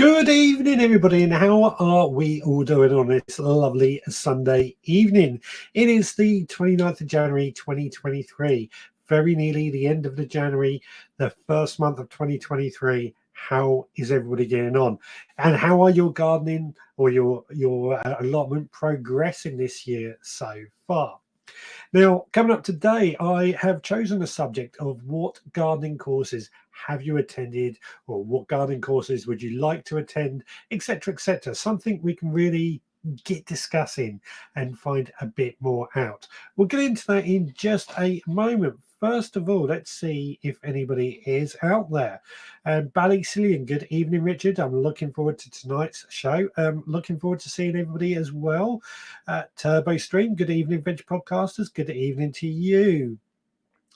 Good evening, everybody, and how are we all doing on this lovely Sunday evening? It is the 29th of January 2023, very nearly the end of the January, the first month of 2023. How is everybody getting on? And how are your gardening or your allotment progressing this year so far? Now, coming up today, I have chosen a subject of what gardening courses have you attended, or what gardening courses would you like to attend, etc., etc. Something we can really get discussing and find a bit more out. We'll get into that in just a moment. First of all, let's see if anybody is out there. Ballycillian, good evening, Richard. I'm looking forward to tonight's show. Looking forward to seeing everybody as well. Turbo Stream, good evening, Veg Podcasters. Good evening to you.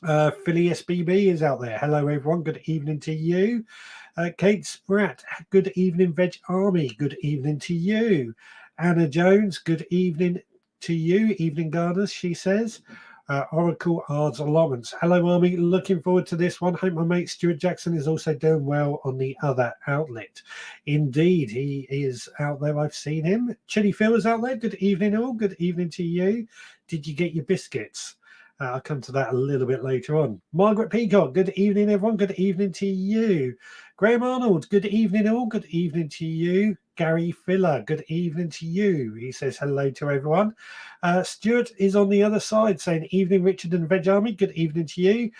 Philly SBB is out there. Hello, everyone. Good evening to you. Kate Spratt, good evening, Veg Army. Good evening to you. Anna Jones, good evening to you. Evening Gardeners, she says. Oracle Ards Allotments. Hello, Army. Looking forward to this one. Hope my mate Stuart Jackson is also doing well on the other outlet. Indeed, he is out there. I've seen him. Chili Phil is out there. Good evening, all. Good evening to you. Did you get your biscuits? I'll come to that a little bit later on. Margaret Peacock, good evening, everyone. Good evening to you. Graham Arnold, good evening, all. Good evening to you. Gary Filler, good evening to you. He says hello to everyone. Stuart is on the other side saying, evening, Richard and Veg Army. Good evening to you.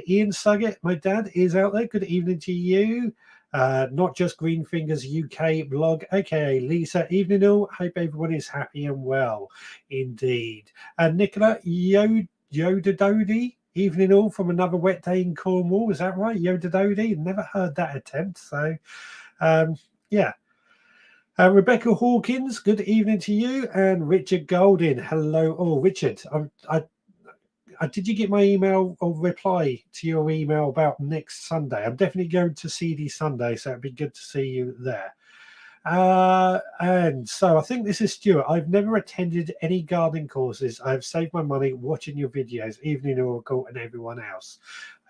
Ian Suggett, my dad, is out there. Good evening to you. Not just Green Fingers UK blog, aka Lisa. Evening, all. Hope everyone is happy and well. Indeed. Nicola Yodadodi, evening all from another wet day in Cornwall. Is that right? Yodadodi? Never heard that attempt. So, yeah. Rebecca Hawkins, good evening to you. And Richard Golding, hello. Oh, Richard, did you get my email or reply to your email about next Sunday? I'm definitely going to CD Sunday, so it'd be good to see you there. And so I think this is Stuart. I've never attended any gardening courses. I've saved my money watching your videos, Evening Oracle and everyone else.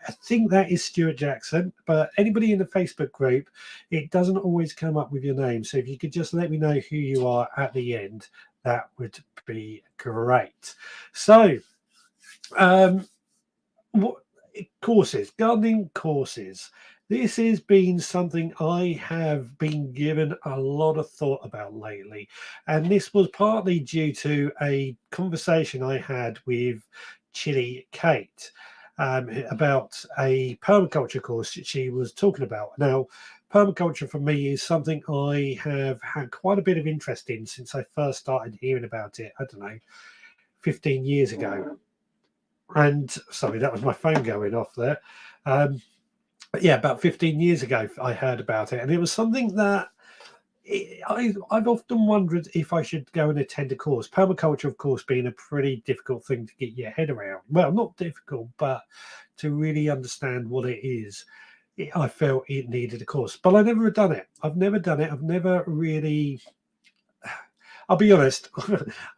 I think that is Stuart Jackson, but anybody in the Facebook group, it doesn't always come up with your name. So if you could just let me know who you are at the end, that would be great. So, what courses, gardening courses. This has been something I have been given a lot of thought about lately. And this was partly due to a conversation I had with Chili Kate about a permaculture course that she was talking about. Now, permaculture for me is something I have had quite a bit of interest in since I first started hearing about it, I don't know, 15 years ago. And sorry, that was my phone going off there. But yeah, about 15 years ago, I heard about it, and it was something that I've often wondered if I should go and attend a course. Permaculture, of course, being a pretty difficult thing to get your head around. Well, not difficult, but to really understand what it is. I felt it needed a course, but I never had done it. I've never done it. I've never really. I'll be honest,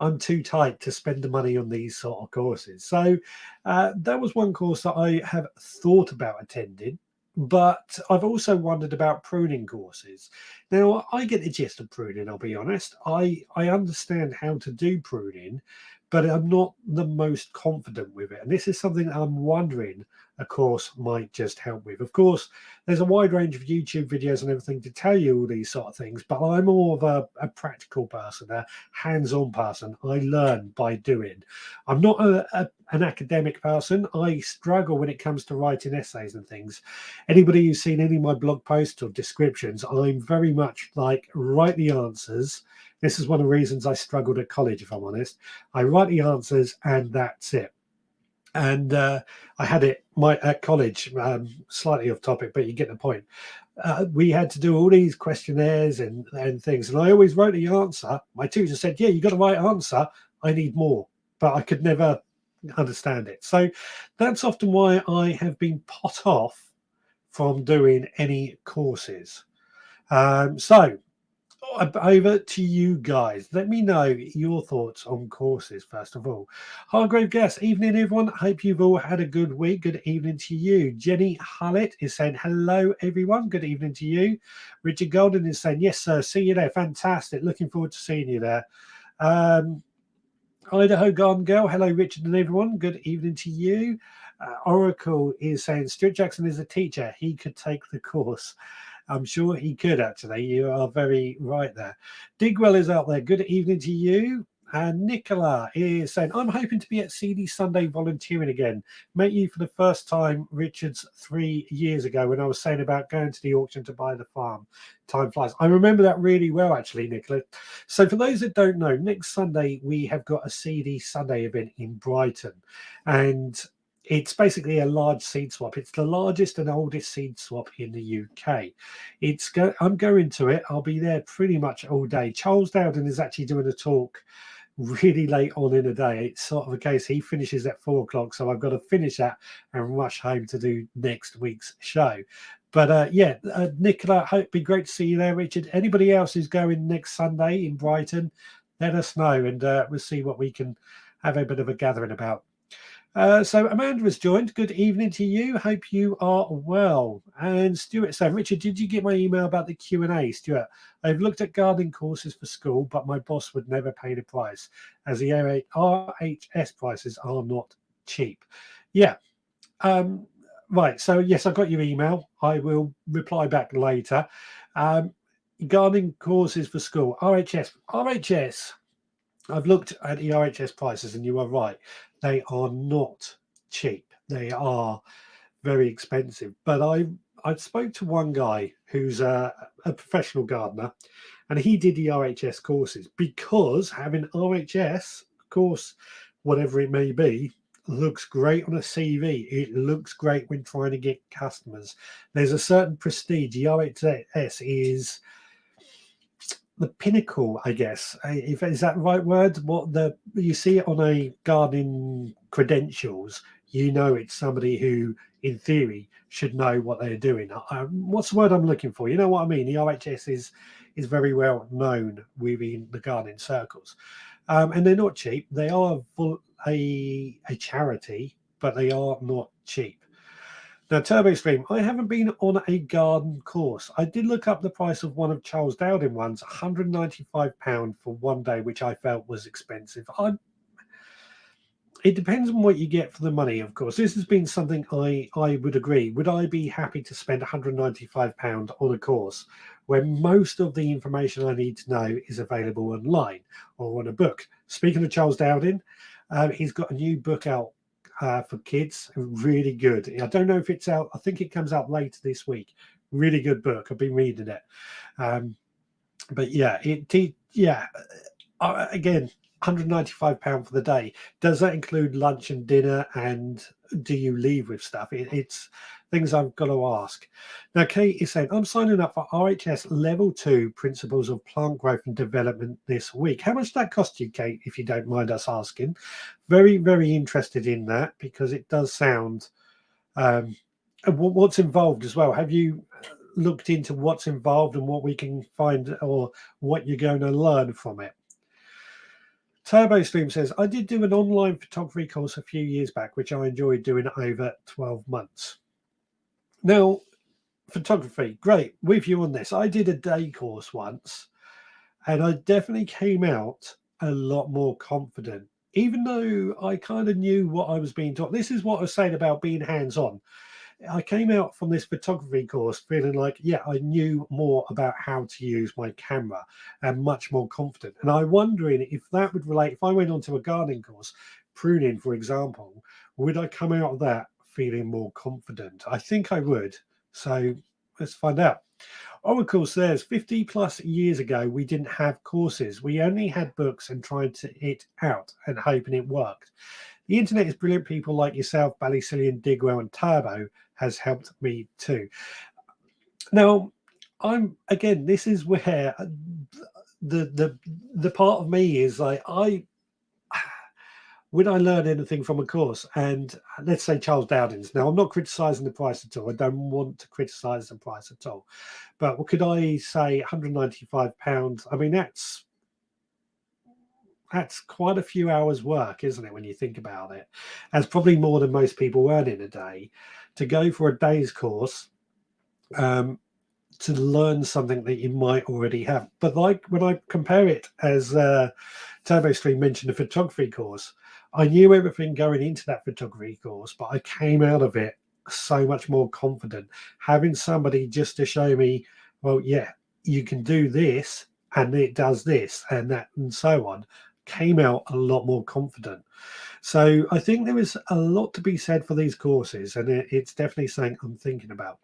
I'm too tight to spend the money on these sort of courses. So that was one course that I have thought about attending. But I've also wondered about pruning courses. Now, I get the gist of pruning, I'll be honest. I understand how to do pruning, but I'm not the most confident with it. And this is something that I'm wondering a course might just help with. Of course, there's a wide range of YouTube videos and everything to tell you all these sort of things, but I'm more of a practical person, a hands-on person. I learn by doing. I'm not an academic person. I struggle when it comes to writing essays and things. Anybody who's seen any of my blog posts or descriptions, I'm very much like, write the answers. This is one of the reasons I struggled at college, if I'm honest. I write the answers and that's it. And I had it at college, slightly off topic, but you get the point. We had to do all these questionnaires and things, and I always wrote the answer. My tutor said, yeah, you got the right answer. I need more, but I could never understand it. So that's often why I have been put off from doing any courses. So over to you guys. Let me know your thoughts on courses, first of all. Hargrave Guest, evening, everyone. Hope you've all had a good week. Good evening to you. Jenny Hullett is saying, hello, everyone. Good evening to you. Richard Golden is saying, yes, sir. See you there. Fantastic. Looking forward to seeing you there. Idaho Garden Girl, hello, Richard and everyone. Good evening to you. Oracle is saying, Stuart Jackson is a teacher. He could take the course. I'm sure he could, actually. You are very right there. Digwell is out there. Good evening to you. And Nicola is saying, I'm hoping to be at CD Sunday volunteering again. Met you for the first time, Richards, 3 years ago when I was saying about going to the auction to buy the farm. Time flies. I remember that really well, actually, Nicola. So for those that don't know, next Sunday we have got a CD Sunday event in Brighton. And it's basically a large seed swap. It's the largest and oldest seed swap in the UK. I'm going to it. I'll be there pretty much all day. Charles Dowden is actually doing a talk really late on in the day. It's sort of a case he finishes at 4 o'clock, so I've got to finish that and rush home to do next week's show. But Nicola, hope it'd be great to see you there, Richard. Anybody else who's going next Sunday in Brighton, let us know, and we'll see what we can have a bit of a gathering about. So Amanda has joined. Good evening to you. Hope you are well. And Stuart said, Richard, did you get my email about the Q&A? Stuart, I've looked at gardening courses for school, but my boss would never pay the price, as the RHS prices are not cheap. Yeah. Right. So, yes, I got your email. I will reply back later. Gardening courses for school. RHS. I've looked at the RHS prices, and you are right. They are not cheap. They are very expensive. But I spoke to one guy who's a professional gardener, and he did the RHS courses because having RHS course, whatever it may be, looks great on a CV. It looks great when trying to get customers. There's a certain prestige. The RHS is the pinnacle, I guess. If is that the right word? You see it on a gardening credentials, you know it's somebody who, in theory, should know what they're doing. What's the word I'm looking for? You know what I mean? The RHS is very well known within the gardening circles, and they're not cheap. They are a charity, but they are not cheap. Now, Turbo Stream, I haven't been on a garden course. I did look up the price of one of Charles Dowden ones, £195 for one day, which I felt was expensive. It depends on what you get for the money, of course. This has been something I would agree. Would I be happy to spend £195 on a course when most of the information I need to know is available online or on a book? Speaking of Charles Dowden, he's got a new book out for kids, really good. I don't know if it's out. I think it comes out later this week. Really good book. I've been reading it. But yeah, again, £195 for the day. Does that include lunch and dinner? And do you leave with stuff? It's things I've got to ask. Now, Kate is saying, I'm signing up for RHS Level 2 Principles of Plant Growth and Development this week. How much does that cost you, Kate, if you don't mind us asking? Very, very interested in that because it does sound... what's involved as well? Have you looked into what's involved and what we can find or what you're going to learn from it? Turbo Stream says, I did do an online photography course a few years back, which I enjoyed doing over 12 months. Now, photography, great. With you on this. I did a day course once, and I definitely came out a lot more confident, even though I kind of knew what I was being taught. This is what I was saying about being hands-on. I came out from this photography course feeling like, yeah, I knew more about how to use my camera and much more confident. And I'm wondering if that would relate, if I went onto a gardening course, pruning, for example, would I come out of that feeling more confident? I think I would. So let's find out. Oracle says 50 plus years ago, we didn't have courses. We only had books and tried it out and hoping it worked. The internet is brilliant. People like yourself, Ballycillian, Digwell, and Turbo has helped me too. Now, this is where the part of me is like, would I learn anything from a course? And let's say Charles Dowding's. Now, I'm not criticising the price at all. I don't want to criticise the price at all. But could I say £195? I mean, that's quite a few hours work, isn't it, when you think about it? That's probably more than most people earn in a day. To go for a day's course, to learn something that you might already have. But like when I compare it, as TurboStream mentioned, a photography course, I knew everything going into that photography course, but I came out of it so much more confident. Having somebody just to show me, well, yeah, you can do this and it does this and that and so on, came out a lot more confident. So I think there is a lot to be said for these courses, and it's definitely something I'm thinking about.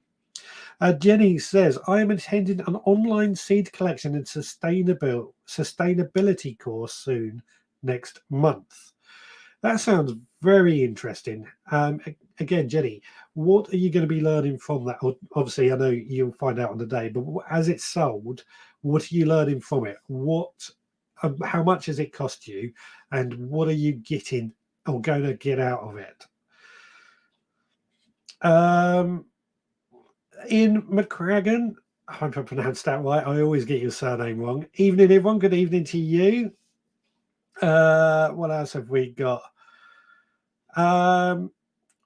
Jenny says, I am attending an online seed collection and sustainability course soon next month. That sounds very interesting. Again, Jenny, what are you going to be learning from that? Obviously, I know you'll find out on the day, but as it's sold, what are you learning from it? How much has it cost you? And what are you getting or going to get out of it? Ian McCragan, I hope I pronounced that right. I always get your surname wrong. Evening, everyone. Good evening to you. What else have we got?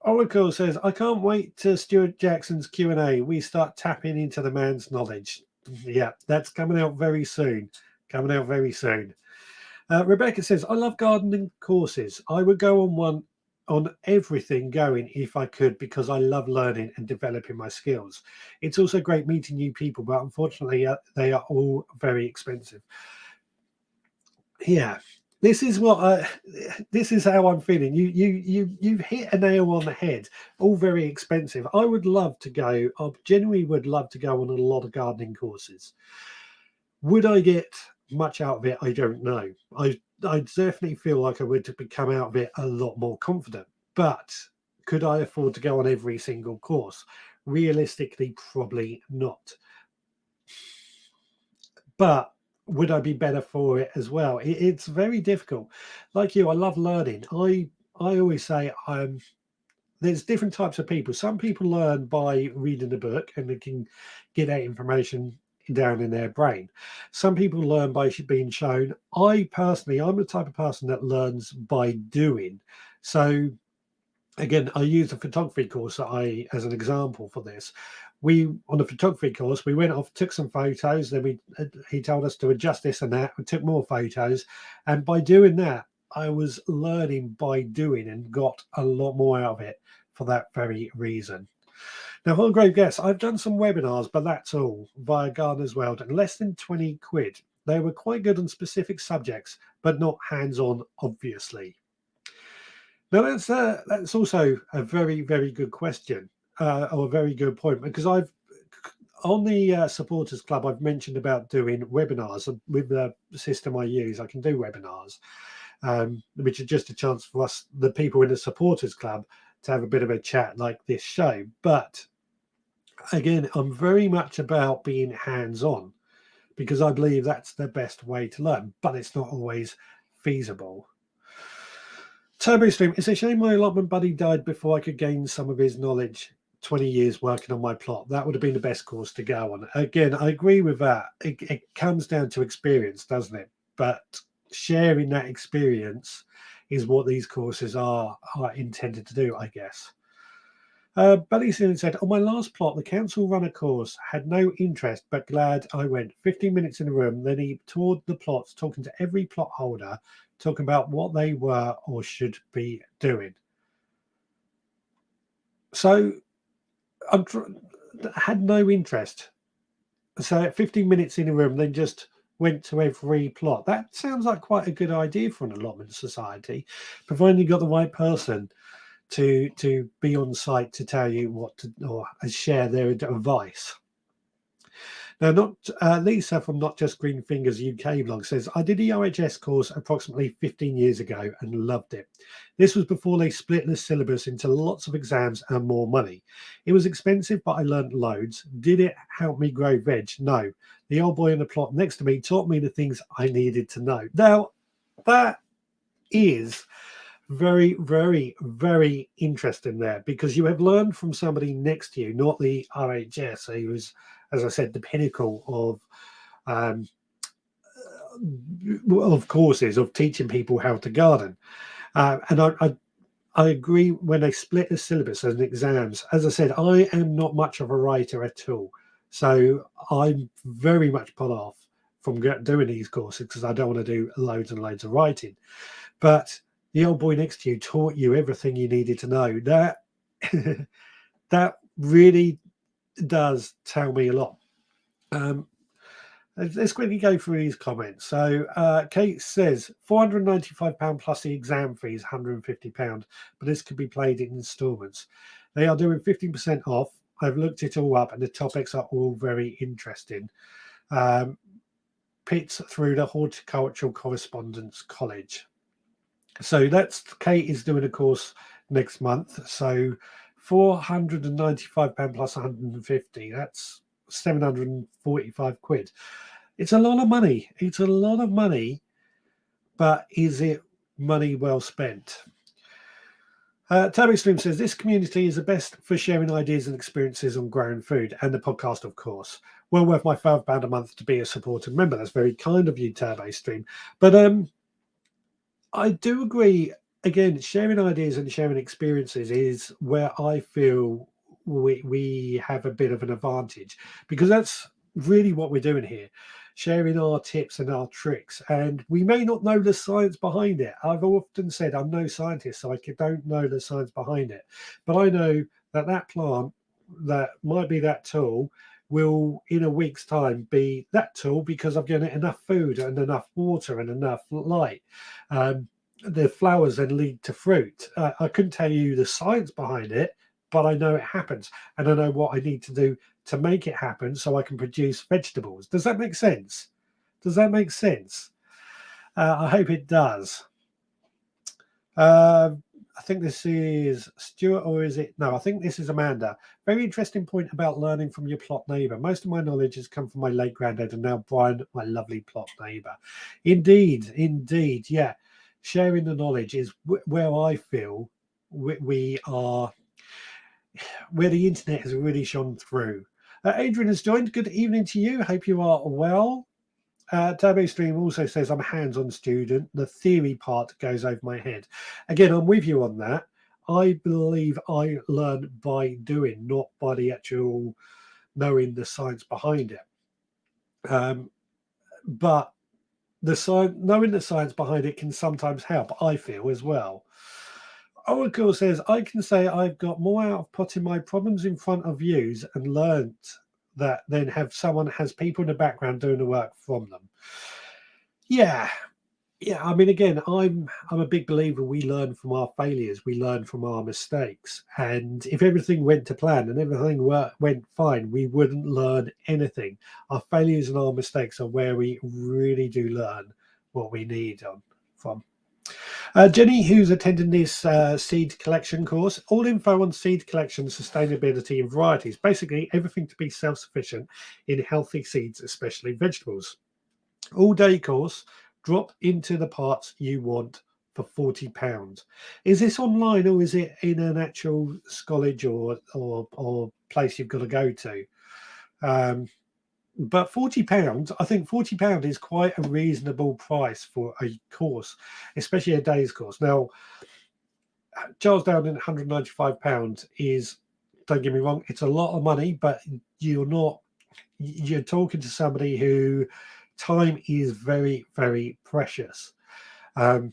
Oracle says, I can't wait to Stuart Jackson's Q&A. We start tapping into the man's knowledge. Yeah, that's coming out very soon. Rebecca says, I love gardening courses. I would go on one on everything going if I could, because I love learning and developing my skills. It's also great meeting new people, but unfortunately they are all very expensive. Yeah, this is how I'm feeling. You've hit a nail on the head. All very expensive. I genuinely would love to go on a lot of gardening courses. Would I get much out of it? I don't know. I definitely feel like I would come out of it a lot more confident. But could I afford to go on every single course? Realistically, probably not. But would I be better for it as well? It's very difficult. Like you, I love learning. I always say there's different types of people. Some people learn by reading a book and they can get that information down in their brain. Some people learn by being shown. I'm the type of person that learns by doing. So again, I use a photography course as an example for this. On the photography course, we went off, took some photos, then he told us to adjust this and that. We took more photos, and by doing that, I was learning by doing and got a lot more out of it for that very reason. Now, what a great guess. I've done some webinars, but that's all via Gardener's World, and less than 20 quid. They were quite good on specific subjects, but not hands-on, obviously. Now, that's also a very, very good question, or a very good point, because on the supporters club, I've mentioned about doing webinars with the system I use. I can do webinars, which is just a chance for us, the people in the supporters club, to have a bit of a chat like this show. But again, I'm very much about being hands-on, because I believe that's the best way to learn, but it's not always feasible. TurboStream, it's a shame my allotment buddy died before I could gain some of his knowledge. 20 years working on my plot. That would have been the best course to go on. Again, I agree with that. It comes down to experience, doesn't it? But sharing that experience is what these courses are intended to do, I guess. Buddy soon said, on my last plot, the council run a course, had no interest, but glad I went. 15 minutes in the room, then he toured the plots, talking to every plot holder, talking about what they were or should be doing. So I had no interest. So at 15 minutes in a room, then just went to every plot. That sounds like quite a good idea for an allotment society, providing you got the right person to be on site to tell you what to, or share their advice. Now, Lisa from Not Just Green Fingers UK blog says, I did the OHS course approximately 15 years ago and loved it. This was before they split the syllabus into lots of exams and more money. It was expensive, but I learned loads. Did it help me grow veg? No. The old boy in the plot next to me taught me the things I needed to know. Now, that is Very, very, very interesting there, because you have learned from somebody next to you, not the RHS, who was, as I said, the pinnacle um, of courses of teaching people how to garden. And I agree when they split the syllabus and exams. As I said, I am not much of a writer at all. So I'm very much put off from doing these courses because I don't want to do loads and loads of writing. But the old boy next to you taught you everything you needed to know. That that really does tell me a lot. Let's quickly go through these comments. So Kate says £495 plus the exam fees, £150, but this could be paid in instalments. They are doing 15% off. I've looked it all up and the topics are all very interesting. Picked through the Horticultural Correspondence College. So that's Kate is doing a course next month. So £495 plus 150, that's 745 quid. It's a lot of money. It's a lot of money, but is it money well spent? Tabby Stream says this community is the best for sharing ideas and experiences on growing food, and the podcast, of course. Well worth my £5 a month to be a supported member. That's very kind of you, Tabby Stream. But I do agree. Again, sharing ideas and sharing experiences is where I feel we have a bit of an advantage, because that's really what we're doing here, sharing our tips and our tricks. And we may not know the science behind it. I've often said I'm no scientist, so I don't know the science behind it. But I know that that plant that might be that tool will in a week's time be that tool because I've given it enough food and enough water and enough light. The flowers then lead to fruit. I couldn't tell you the science behind it, but I know it happens, and I know what I need to do to make it happen so I can produce vegetables. Does that make sense? Does that make sense? I hope it does. I think this is Stuart, or is it? No, I think this is Amanda. Very interesting point about learning from your plot neighbour. Most of my knowledge has come from my late granddad and now Brian, my lovely plot neighbour. Indeed, indeed, yeah. Sharing the knowledge is where I feel we are, where the internet has really shone through. Adrian has joined. Good evening to you. Hope you are well. Tabo Stream also says I'm a hands-on student. The theory part goes over my head. Again, I'm with you on that. I believe I learn by doing, not by the actual knowing the science behind it. But the science, knowing the science behind it can sometimes help, I feel, as well. Oracle says, I can say I've got more out of putting my problems in front of views and learnt that than have someone has people in the background doing the work from them. Yeah. I mean, again, I'm a big believer we learn from our failures, we learn from our mistakes. And if everything went to plan and everything went fine, we wouldn't learn anything. Our failures and our mistakes are where we really do learn what we need from. Jenny, who's attending this seed collection course, all info on seed collection, sustainability and varieties, basically everything to be self-sufficient in healthy seeds, especially vegetables. All day course, drop into the parts you want for £40. Is this online or is it in an actual college or place you've got to go to? But £40, I think £40 is quite a reasonable price for a course, especially a day's course. Now, Charles Downing £195 is, don't get me wrong, it's a lot of money, but you're talking to somebody who time is very, very precious. £40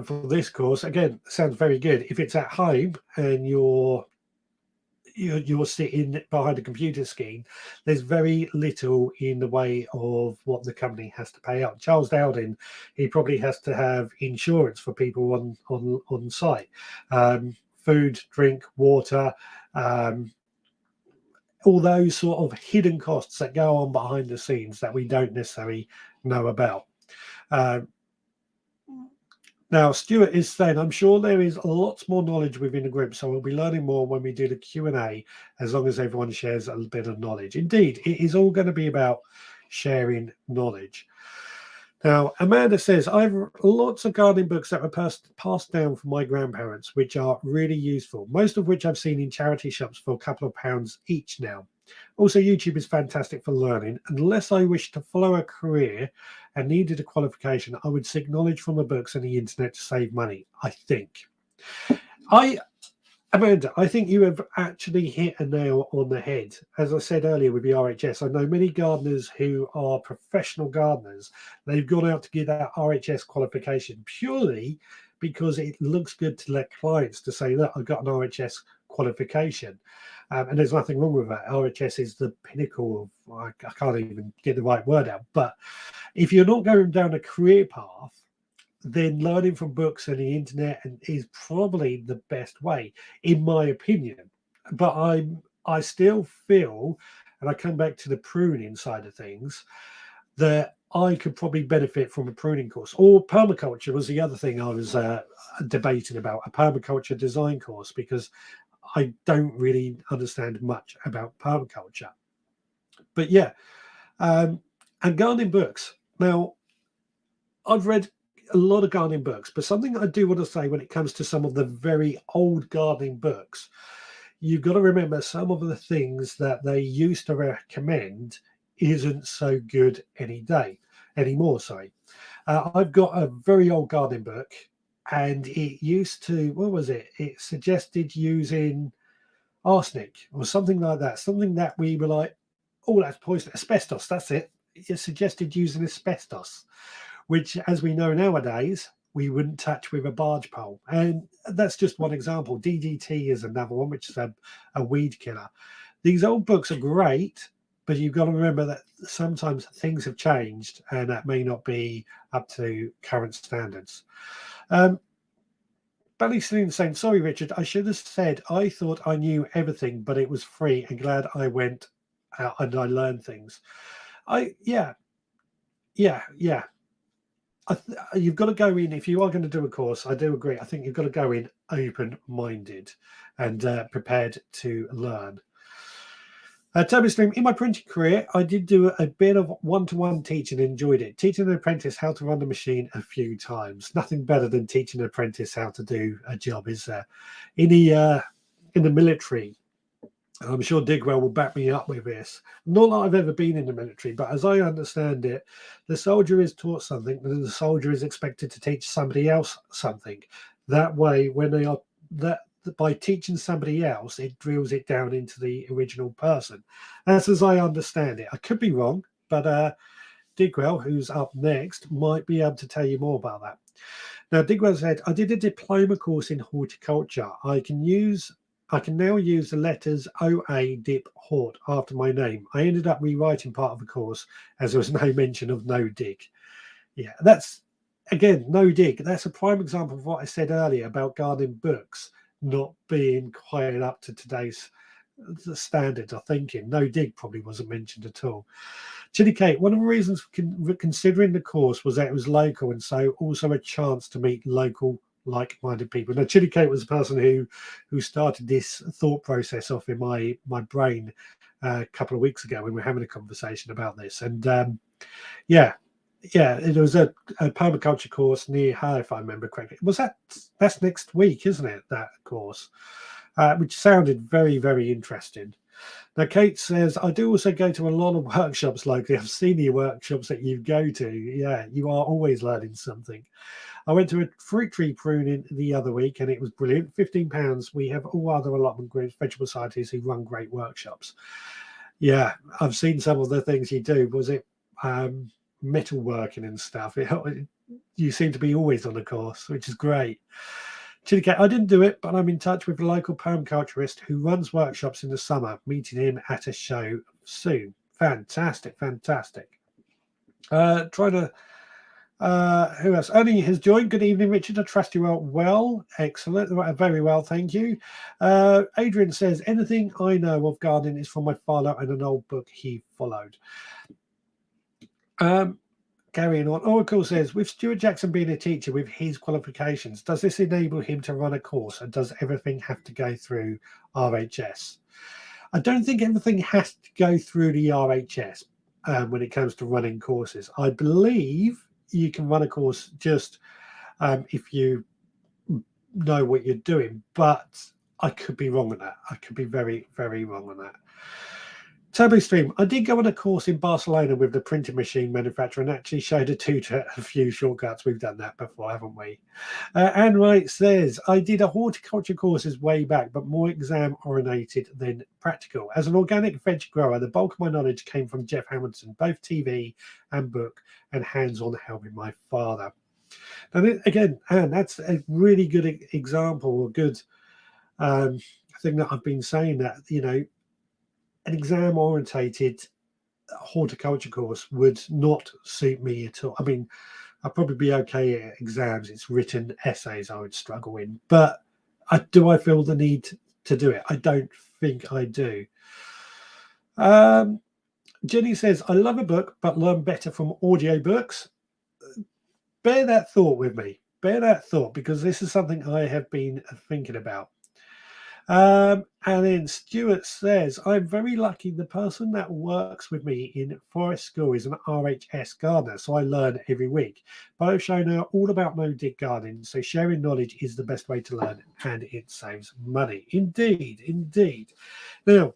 for this course, again, sounds very good. If it's at home and you're sitting behind a computer screen, there's very little in the way of what the company has to pay out. Charles Dowding, he probably has to have insurance for people on site, food, drink, water, all those sort of hidden costs that go on behind the scenes that we don't necessarily know about. Now, Stuart is saying, I'm sure there is lots more knowledge within the group, so we'll be learning more when we do the Q&A, as long as everyone shares a bit of knowledge. Indeed, it is all going to be about sharing knowledge. Now, Amanda says, I have lots of gardening books that were passed down from my grandparents, which are really useful, most of which I've seen in charity shops for a couple of pounds each now. Also, YouTube is fantastic for learning. Unless I wish to follow a career and needed a qualification, I would seek knowledge from the books and the internet to save money, I think. Amanda, I think you have actually hit a nail on the head. As I said earlier with the RHS, I know many gardeners who are professional gardeners. They've gone out to get that RHS qualification purely because it looks good to let clients to say, look, I've got an RHS qualification. And there's nothing wrong with that. RHS is the pinnacle of, I can't even get the right word out. But if you're not going down a career path, then learning from books and the internet is probably the best way, in my opinion. But I still feel, and I come back to the pruning side of things, that I could probably benefit from a pruning course. Or permaculture was the other thing I was debating about, a permaculture design course, because I don't really understand much about permaculture. But yeah, and gardening books. Now, I've read a lot of gardening books, but something I do want to say when it comes to some of the very old gardening books, you've got to remember some of the things that they used to recommend isn't so good anymore. Sorry. I've got a very old gardening book, and it used to, what was it? It suggested using arsenic or something like that, something that we were like, oh, that's poison, asbestos, that's it. It suggested using asbestos, which, as we know nowadays, we wouldn't touch with a barge pole. And that's just one example. DDT is another one, which is a weed killer. These old books are great, but you've got to remember that sometimes things have changed and that may not be up to current standards. Belly Saloon saying, sorry, Richard, I should have said I thought I knew everything, but it was free and glad I went out and I learned things. Yeah. You've got to go in, if you are going to do a course, I do agree. I think you've got to go in open-minded and prepared to learn. Toby Stream, in my printing career, I did do a bit of one-to-one teaching and enjoyed it. Teaching an apprentice how to run the machine a few times. Nothing better than teaching an apprentice how to do a job, is there? In the military, I'm sure Digwell will back me up with this. Not that I've ever been in the military, but as I understand it, the soldier is taught something, and the soldier is expected to teach somebody else something. That way, when they are that by teaching somebody else, it drills it down into the original person. That's as I understand it. I could be wrong, but Digwell, who's up next, might be able to tell you more about that. Now, Digwell said, I did a diploma course in horticulture. I can now use the letters OA Dip Hort after my name. I ended up rewriting part of the course as there was no mention of no dig. Yeah, that's, again, no dig. That's a prime example of what I said earlier about gardening books not being quite up to today's standards or thinking. No dig probably wasn't mentioned at all. Chili Kate, one of the reasons for considering the course was that it was local and so also a chance to meet local like-minded people. Now, Chili Kate was the person who started this thought process off in my brain a couple of weeks ago when we were having a conversation about this. And it was a permaculture course near her, if I remember correctly. That's next week, isn't it? That course, which sounded very, very interesting. Now, Kate says, I do also go to a lot of workshops locally. I've seen the workshops that you go to. Yeah, you are always learning something. I went to a fruit tree pruning the other week and it was brilliant. £15. We have all other allotment groups, vegetable societies who run great workshops. Yeah, I've seen some of the things you do. Was it metalworking and stuff? You seem to be always on the course, which is great. Chili Cat, I didn't do it, but I'm in touch with a local permaculturist who runs workshops in the summer, meeting him at a show soon. Fantastic. Who else? Ernie has joined. Good evening, Richard. I trust you are well. Excellent. Very well, thank you. Adrian says, anything I know of gardening is from my father and an old book he followed. Carrying on. Oracle says, with Stuart Jackson being a teacher with his qualifications, does this enable him to run a course and does everything have to go through RHS? I don't think everything has to go through the RHS when it comes to running courses. I believe you can run a course just if you know what you're doing, but I could be wrong on that. I could be very, very wrong on that. Turbo Stream. I did go on a course in Barcelona with the printing machine manufacturer and actually showed a tutor a few shortcuts. We've done that before, haven't we? Anne Wright says, I did a horticulture courses way back, but more exam orientated than practical. As an organic veg grower, the bulk of my knowledge came from Jeff Hamilton, both TV and book, and hands-on helping my father. And again, Anne, that's a really good example, a good thing that I've been saying, that, you know, an exam orientated horticulture course would not suit me at all. I mean, I'd probably be okay at exams. It's written essays I would struggle in, but do I feel the need to do it? I don't think I do. Jenny says, I love a book, but learn better from audiobooks. Bear that thought with me. Bear that thought, because this is something I have been thinking about. And then Stuart says, I'm very lucky. The person that works with me in forest school is an RHS gardener, so I learn every week. But I've shown her all about no-dig gardening, so sharing knowledge is the best way to learn, and it saves money. Indeed, indeed. Now,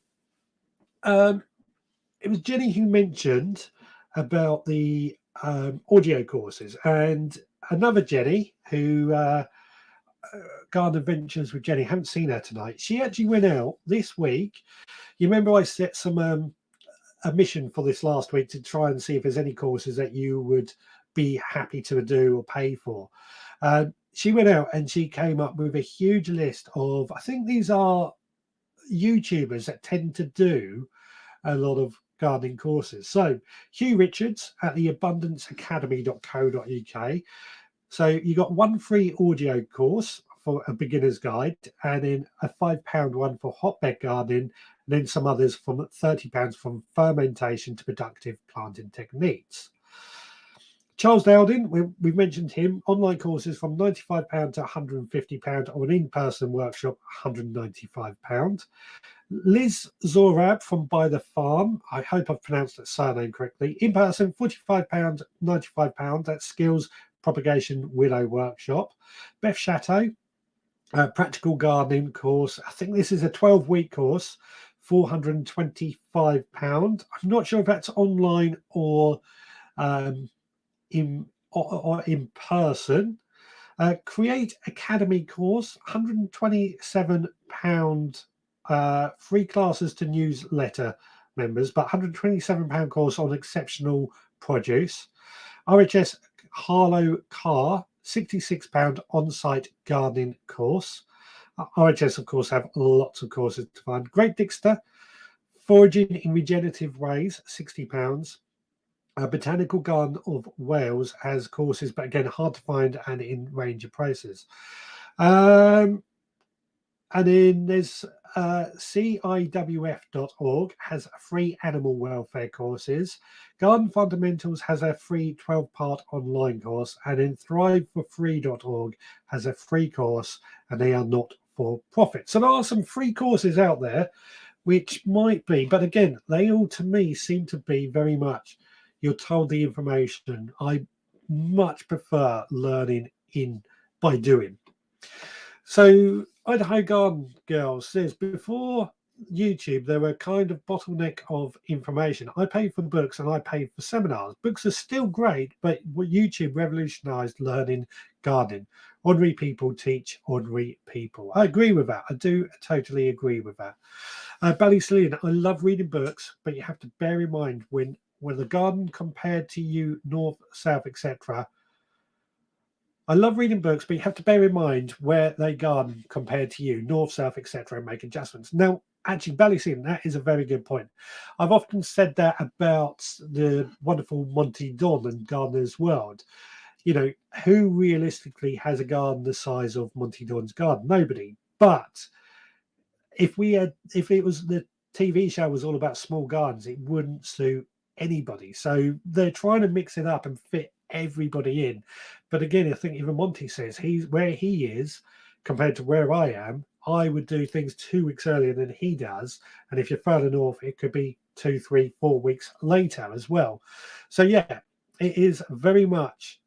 it was Jenny who mentioned about the audio courses, and another Jenny who... Garden Adventures with Jenny. Haven't seen her tonight. She actually went out this week. You remember I set some a mission for this last week to try and see if there's any courses that you would be happy to do or pay for. She went out and she came up with a huge list of, I think these are YouTubers that tend to do a lot of gardening courses. So Hugh Richards at theabundanceacademy.co.uk. So you got one free audio course for a beginner's guide, and then a £5 one for hotbed gardening, and then some others from £30 from fermentation to productive planting techniques. Charles Dowding, we've mentioned him, online courses from £95 to £150, or an in-person workshop, £195. Liz Zorab from By the Farm, I hope I've pronounced that surname correctly, in-person £45, £95, that's skills propagation willow workshop. Beth Chateau, practical gardening course. I think this is a 12-week course, £425. I'm not sure if that's online or in person. Create Academy course, £127. Free classes to newsletter members, but £127 course on exceptional produce. RHS Harlow Car, £66 on-site gardening course. RHS, of course, have lots of courses to find. Great Dixter, foraging in regenerative ways, £60. Botanical Garden of Wales has courses, but again, hard to find and in range of prices. And then there's CIWF.org has free animal welfare courses. Garden Fundamentals has a free 12-part online course. And then ThriveForFree.org has a free course, and they are not for profit. So there are some free courses out there, which might be, but again, they all to me seem to be very much, you're told the information. I much prefer learning by doing. So Idaho Garden Girl says, before YouTube, there were kind of bottleneck of information. I paid for books and I paid for seminars. Books are still great, but YouTube revolutionized learning gardening. Ordinary people teach ordinary people. I agree with that. I do totally agree with that. Ballyslin, I love reading books, but you have to bear in mind when the garden compared to you, north, south, etc. I love reading books, but you have to bear in mind where they garden compared to you, north, south, etc., and make adjustments. Now, actually, Ballysin, that is a very good point. I've often said that about the wonderful Monty Don and Gardener's World. You know, who realistically has a garden the size of Monty Don's garden? Nobody. But if it was the TV show was all about small gardens, it wouldn't suit anybody. So they're trying to mix it up and fit everybody in. But again, I think even Monty says he's where he is compared to where I am. I would do things 2 weeks earlier than he does, and if you're further north, it could be 2, 3, 4 weeks later as well. So yeah, it is very much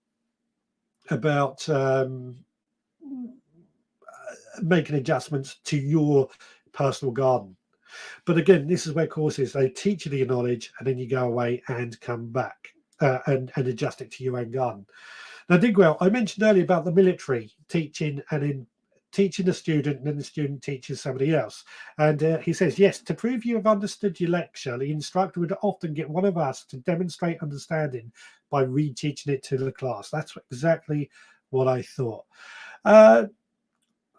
about making adjustments to your personal garden. But again, this is where courses, they teach you the knowledge and then you go away and come back and adjust it to your own garden. Now, Digwell, I mentioned earlier about the military teaching and in teaching the student and then the student teaches somebody else. And he says, yes, to prove you have understood your lecture, the instructor would often get one of us to demonstrate understanding by reteaching it to the class. That's exactly what I thought.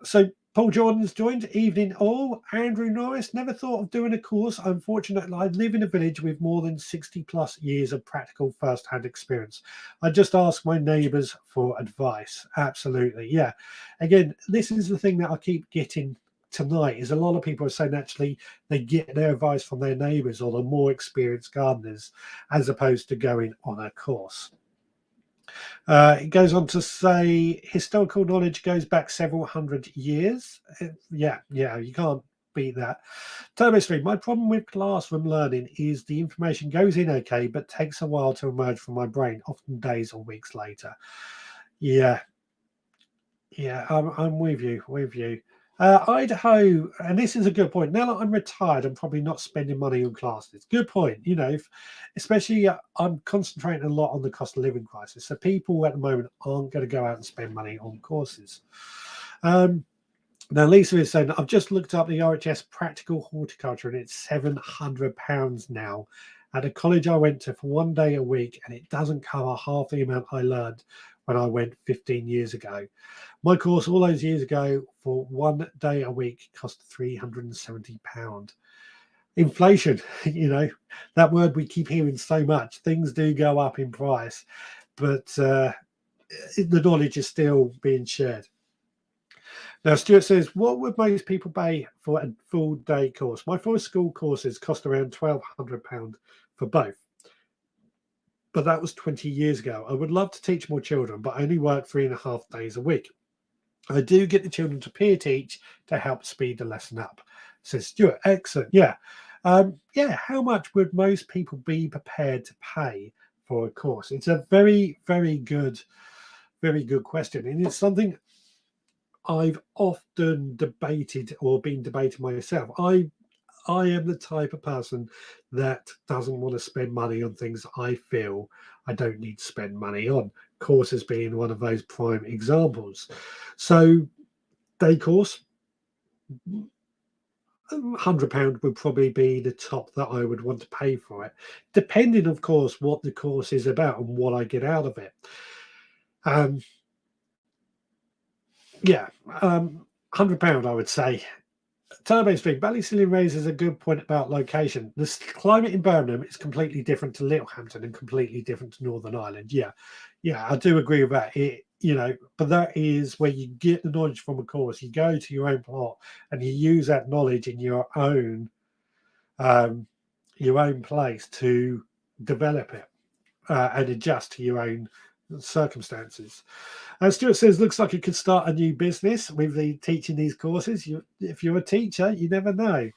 So Paul Jordan's joined. Evening all. Andrew Norris, never thought of doing a course. Unfortunately, I live in a village with more than 60 plus years of practical first-hand experience. I just ask my neighbours for advice. Absolutely. Yeah. Again, this is the thing that I keep getting tonight, is a lot of people are saying actually they get their advice from their neighbours or the more experienced gardeners as opposed to going on a course. It goes on to say historical knowledge goes back several hundred years. Yeah, you can't beat that. Turbo Stream, my problem with classroom learning is the information goes in okay, but takes a while to emerge from my brain, often days or weeks later. Yeah, I'm with you. Idaho, and this is a good point. Now that I'm retired, I'm probably not spending money on classes. Good point. You know, especially I'm concentrating a lot on the cost of living crisis. So people at the moment aren't going to go out and spend money on courses. Now, Lisa is saying, I've just looked up the RHS practical horticulture and it's £700 now. At a college I went to for 1 day a week, and it doesn't cover half the amount I learned when I went 15 years ago. My course all those years ago for 1 day a week cost £370. Inflation, you know, that word we keep hearing so much. Things do go up in price, but the knowledge is still being shared. Now, Stuart says, what would most people pay for a full day course? My first school courses cost around £1,200 for both. But that was 20 years ago. I would love to teach more children, but I only work 3.5 days a week. I do get the children to peer teach to help speed the lesson up, says Stuart. Excellent. Yeah. How much would most people be prepared to pay for a course? It's a very, very good question. And it's something I've often debated or been debating myself. I am the type of person that doesn't want to spend money on things I feel I don't need to spend money on. Courses being one of those prime examples. So, day course, £100 would probably be the top that I would want to pay for it, depending, of course, what the course is about and what I get out of it. £100, I would say. Turbo Street, Ballysilly raises a good point about location. The climate in Birmingham is completely different to Littlehampton and completely different to Northern Ireland. Yeah, I do agree with that. But that is where you get the knowledge from a course. You go to your own plot and you use that knowledge in your own place to develop it and adjust to your own circumstances. Stuart says, looks like you could start a new business with teaching these courses. If you're a teacher, you never know.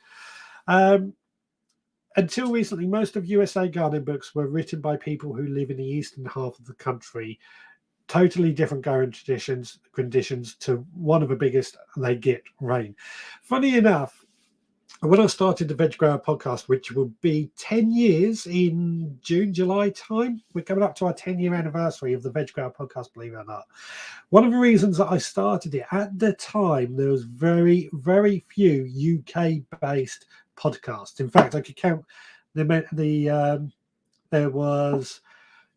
Until recently, most of USA gardening books were written by people who live in the eastern half of the country. Totally different growing conditions to one of the biggest, they get rain. Funny enough, when I started the Veg Grower podcast, which will be 10 years in June, July time, we're coming up to our 10-year anniversary of the Veg Grower podcast, believe it or not. One of the reasons that I started it, at the time, there was very, very few UK-based podcasts. In fact, I could count there was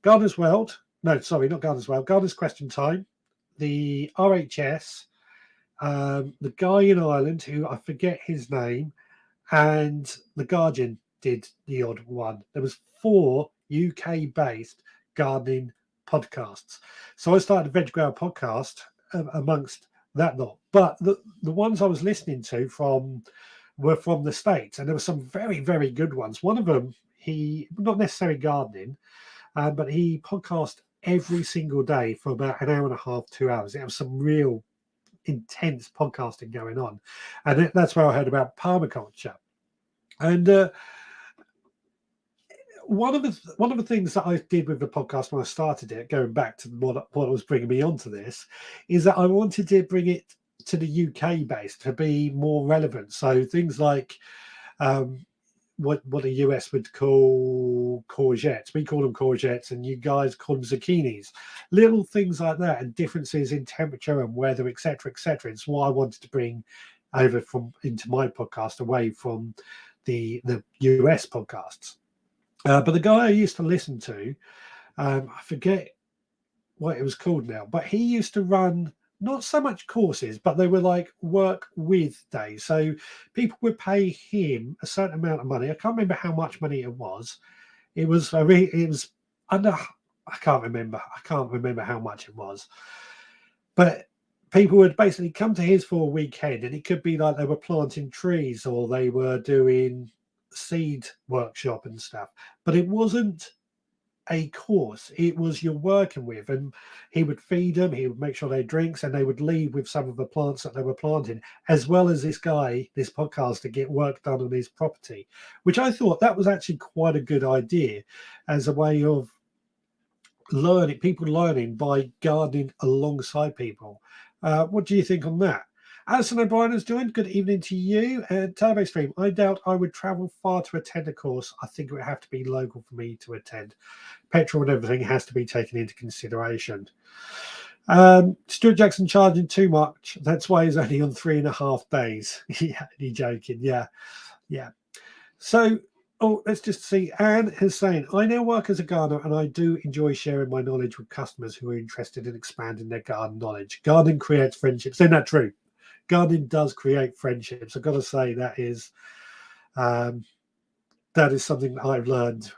Gardener's World. No, sorry, not Gardener's World. Gardener's Question Time, the RHS, the guy in Ireland, who I forget his name, and The Guardian did the odd one. There was 4 UK-based gardening podcasts. So I started a Veg Grower podcast amongst that lot. But the ones I was listening to were from the States, and there were some very, very good ones. One of them, he, not necessarily gardening, but he podcast every single day for about an hour and a half, 2 hours. It was some real intense podcasting going on, and that's where I heard about permaculture. And one of the things that I did with the podcast when I started it, going back to what was bringing me onto this, is that I wanted to bring it to the UK base to be more relevant. So things like what the US would call courgettes, we call them courgettes, and you guys call them zucchinis. Little things like that, and differences in temperature and weather, etc., etc. It's what I wanted to bring over from into my podcast, away from the US podcasts. But the guy I used to listen to, I forget what it was called now, but he used to run not so much courses, but they were like work with days. So people would pay him a certain amount of money. I can't remember how much money it was. It was under. I can't remember. I can't remember how much it was. But people would basically come to his for a weekend, and it could be like they were planting trees or they were doing seed workshop and stuff. But it wasn't a course, it was you're working with, and he would feed them, he would make sure they had drinks, and they would leave with some of the plants that they were planting, as well as this podcaster get work done on his property, which I thought that was actually quite a good idea as a way of people learning by gardening alongside people. What do you think on that? Alison O'Brien has joined. Good evening to you. And Turbo Stream, I doubt I would travel far to attend a course. I think it would have to be local for me to attend. Petrol and everything has to be taken into consideration. Stuart Jackson charging too much. That's why he's only on 3.5 days. Yeah, he's joking. Yeah. So, let's just see. Anne is saying, I now work as a gardener and I do enjoy sharing my knowledge with customers who are interested in expanding their garden knowledge. Gardening creates friendships. Isn't that true? Gardening does create friendships. I've got to say that is something that I've learned,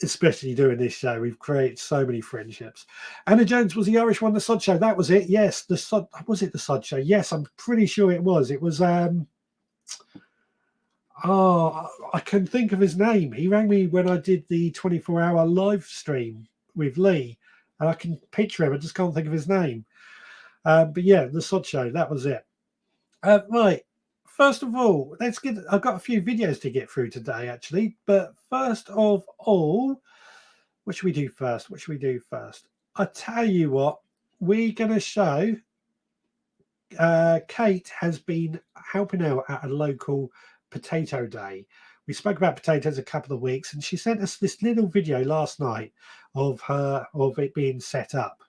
especially doing this show. We've created so many friendships. Anna Jones, was the Irish one the Sod Show? That was it. Yes, the Sod Show? Yes, I'm pretty sure it was. It was I can think of his name. He rang me when I did the 24-hour live stream with Lee, and I can picture him. I just can't think of his name. But yeah, the Sod Show, that was it. Right. First of all, I've got a few videos to get through today, actually. But first of all, what should we do first? I tell you what, we're going to show. Kate has been helping out at a local potato day. We spoke about potatoes a couple of weeks, and she sent us this little video last night of it being set up.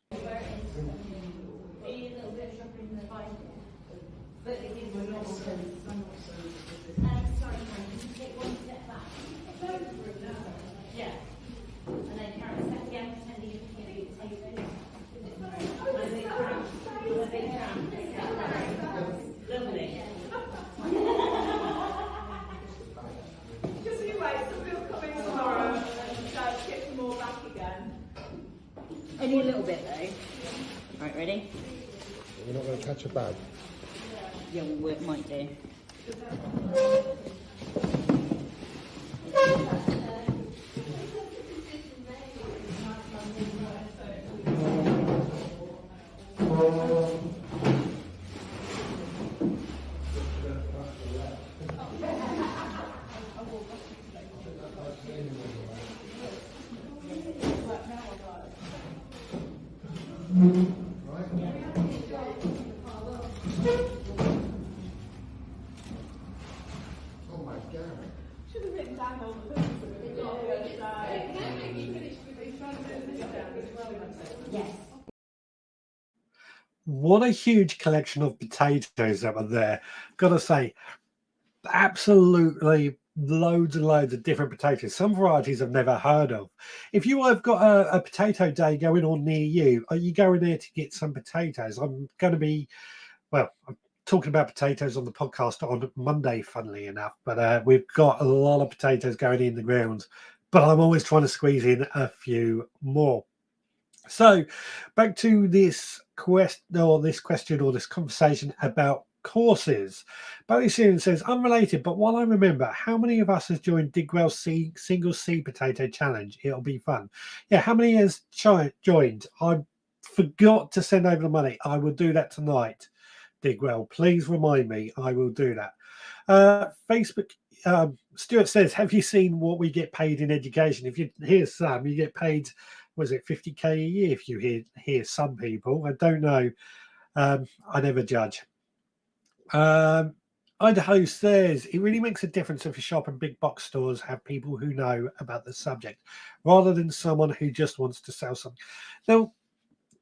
Only a little bit though. Right, ready? We're not going to catch a bag. Yeah, well, it might do. What a huge collection of potatoes that were there. Gotta say, absolutely loads and loads of different potatoes. Some varieties I've never heard of. If you have got a potato day going on near you, are you going there to get some potatoes? I'm talking about potatoes on the podcast on Monday, funnily enough, but we've got a lot of potatoes going in the ground, but I'm always trying to squeeze in a few more. So back to this question or this conversation about courses. Barry Sheeran says, unrelated, but while I remember, how many of us has joined Digwell's single seed potato challenge? It'll be fun. Yeah, how many has joined? I forgot to send over the money. I will do that tonight. Digwell, please remind me. I will do that. Facebook Stuart says, have you seen what we get paid in education? If you hear some, you get paid, was it 50k a year? If you hear some people, I don't know. I never judge. Idaho says it really makes a difference if a shop and big box stores have people who know about the subject rather than someone who just wants to sell something. Now,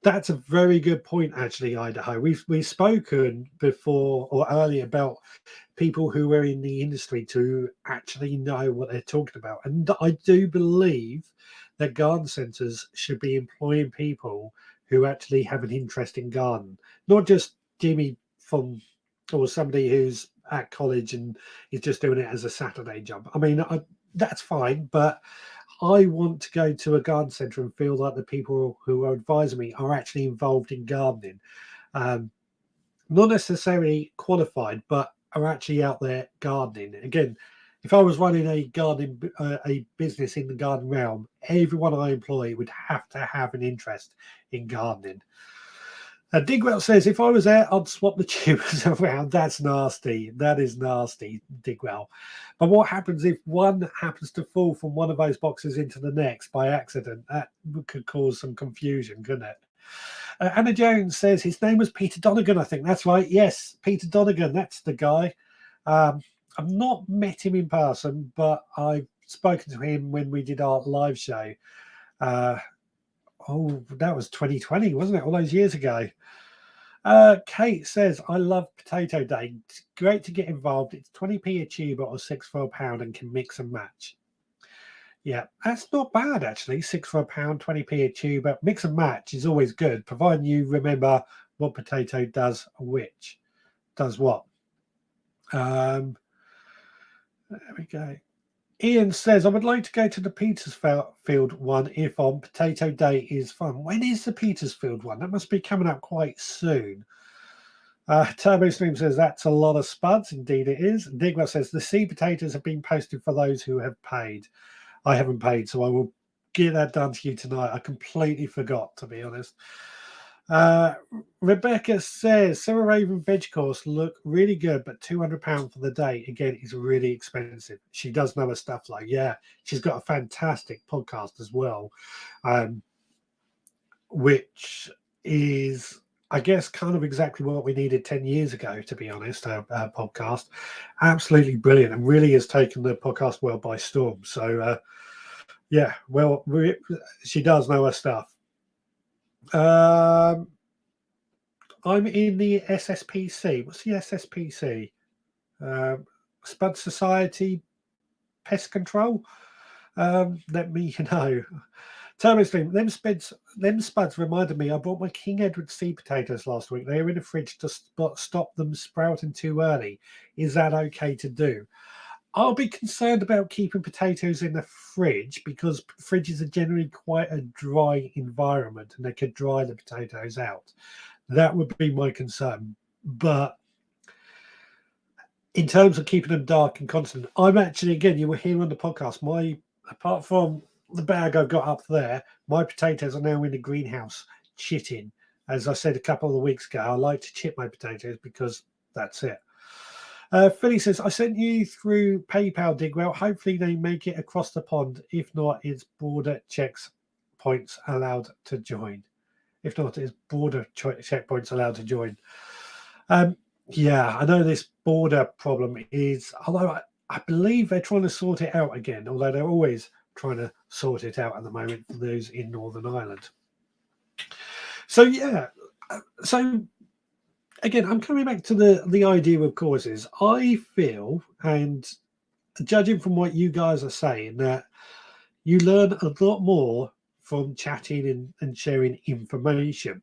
that's a very good point, actually, Idaho. We've spoken before or earlier about people who are in the industry to actually know what they're talking about, and I do believe that garden centres should be employing people who actually have an interest in garden, not just Jimmy from or somebody who's at college and is just doing it as a Saturday job. I mean, that's fine, but I want to go to a garden centre and feel like the people who are advising me are actually involved in gardening. Not necessarily qualified, but are actually out there gardening. Again, if I was running a business in the garden realm, everyone I employ would have to have an interest in gardening. Digwell says, if I was there, I'd swap the tubers around. That's nasty. That is nasty, Digwell. But what happens if one happens to fall from one of those boxes into the next by accident? That could cause some confusion, couldn't it? Anna Jones says his name was Peter Donegan, I think. That's right. Yes, Peter Donegan. That's the guy. I've not met him in person, but I've spoken to him when we did our live show. That was 2020, wasn't it? All those years ago. Kate says, I love Potato Day. It's great to get involved. It's 20p a tube or 6 for a pound and can mix and match. Yeah, that's not bad, actually. 6 for a pound, 20p a tube. But mix and match is always good, providing you remember what potato does which. Does what. There we go. Ian says, I would like to go to the Petersfield one if on Potato Day is fun. When is the Petersfield one? That must be coming up quite soon. Turbo Stream says, that's a lot of spuds. Indeed it is. Digma says, the seed potatoes have been posted for those who have paid. I haven't paid, so I will get that done to you tonight. I completely forgot, to be honest. Rebecca says, Sarah Raven veg course look really good, but £200 for the day again is really expensive. She does know her stuff, though. Yeah, she's got a fantastic podcast as well, which is, I guess, kind of exactly what we needed 10 years ago, to be honest. Our podcast, absolutely brilliant, and really has taken the podcast world by storm. So, yeah, well, she does know her stuff. I'm in the SSPC. What's the SSPC? Spud Society Pest Control. Let me know. Turbo them spuds reminded me I bought my King Edward seed potatoes last week. They were in the fridge to stop them sprouting too early. Is that okay to do? I'll be concerned about keeping potatoes in the fridge because fridges are generally quite a dry environment and they could dry the potatoes out. That would be my concern. But in terms of keeping them dark and constant, I'm actually, again, you were here on the podcast, apart from the bag I've got up there, my potatoes are now in the greenhouse chitting. As I said a couple of weeks ago, I like to chit my potatoes because that's it. Philly says, I sent you through PayPal, Digwell. Hopefully they make it across the pond. If not, it's border checkpoints allowed to join. If not, it's border checkpoints allowed to join. Yeah, I know this border problem is, although I believe they're trying to sort it out again, although they're always trying to sort it out at the moment for those in Northern Ireland. So, yeah. So, again, I'm coming back to the idea of causes. I feel, and judging from what you guys are saying, that you learn a lot more from chatting and sharing information.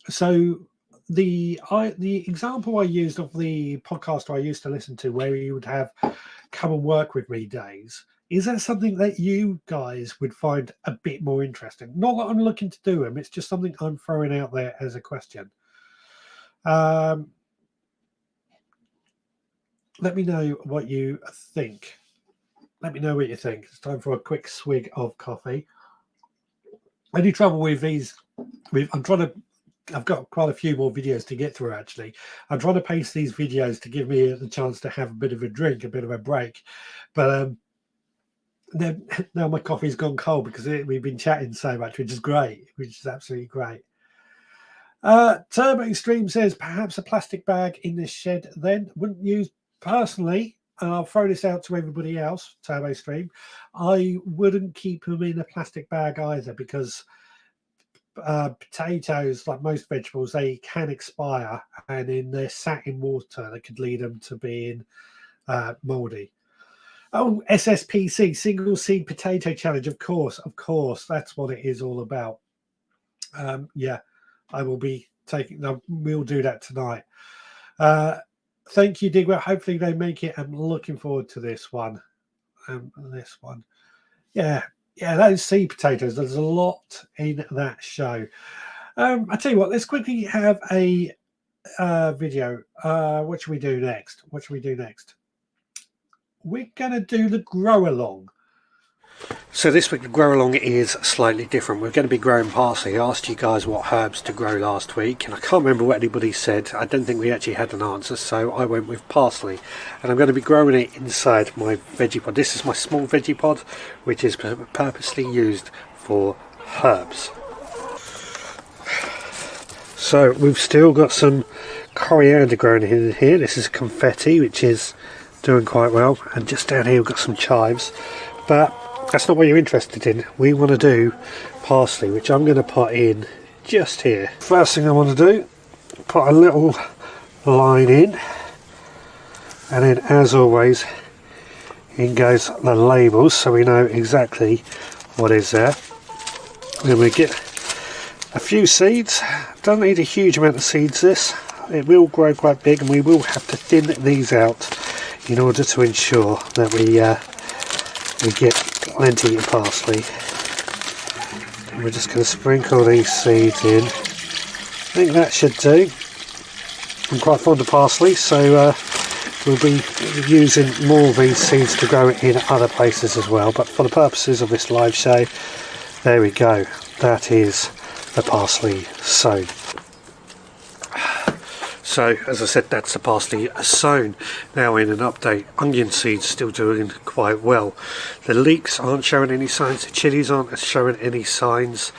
So the example I used of the podcaster I used to listen to, where you would have come and work with me days, is that something that you guys would find a bit more interesting? Not that I'm looking to do them, it's just something I'm throwing out there as a question. Let me know what you think. Let me know what you think. It's time for a quick swig of coffee. Any trouble with these? I'm trying to I've got quite a few more videos to get through, actually. I'm trying to pace these videos to give me the chance to have a bit of a drink, a bit of a break. But then now my coffee's gone cold because we've been chatting so much, which is great, which is absolutely great. Turbo Extreme says, perhaps a plastic bag in this shed then. Wouldn't use personally, and I'll throw this out to everybody else, Turbo Stream, I wouldn't keep them in a plastic bag either, because potatoes, like most vegetables, they can expire, and in they're sat in water that could lead them to being moldy. Oh, SSPC, single seed potato challenge. Of course, that's what it is all about. Yeah, I will be taking. We'll do that tonight. Thank you, Digwell. Hopefully they make it. I'm looking forward to this one. This one, yeah, those seed potatoes. There's a lot in that show. I tell you what. Let's quickly have a video. What should we do next? We're gonna do the grow along. So this week the grow along is slightly different. We're going to be growing parsley. I asked you guys what herbs to grow last week, and I can't remember what anybody said. I don't think we actually had an answer, so I went with parsley, and I'm going to be growing it inside my veggie pod. This is my small veggie pod, which is purposely used for herbs. So we've still got some coriander growing in here. This is confetti, which is doing quite well, and just down here we've got some chives, but that's not what you're interested in. We want to do parsley, which I'm going to put in just here. First thing I want to do, put a little line in, and then as always in goes the labels, so we know exactly what is there. Then we get a few seeds. Don't need a huge amount of seeds, this. It will grow quite big, and we will have to thin these out in order to ensure that we get plenty of parsley. And we're just going to sprinkle these seeds in. I think that should do. I'm quite fond of parsley, so we'll be using more of these seeds to grow in other places as well. But for the purposes of this live show, there we go. That is the parsley sown. So, as I said, that's the parsley sown. Now, in an update, onion seeds still doing quite well. The leeks aren't showing any signs. The chilies aren't showing any signs.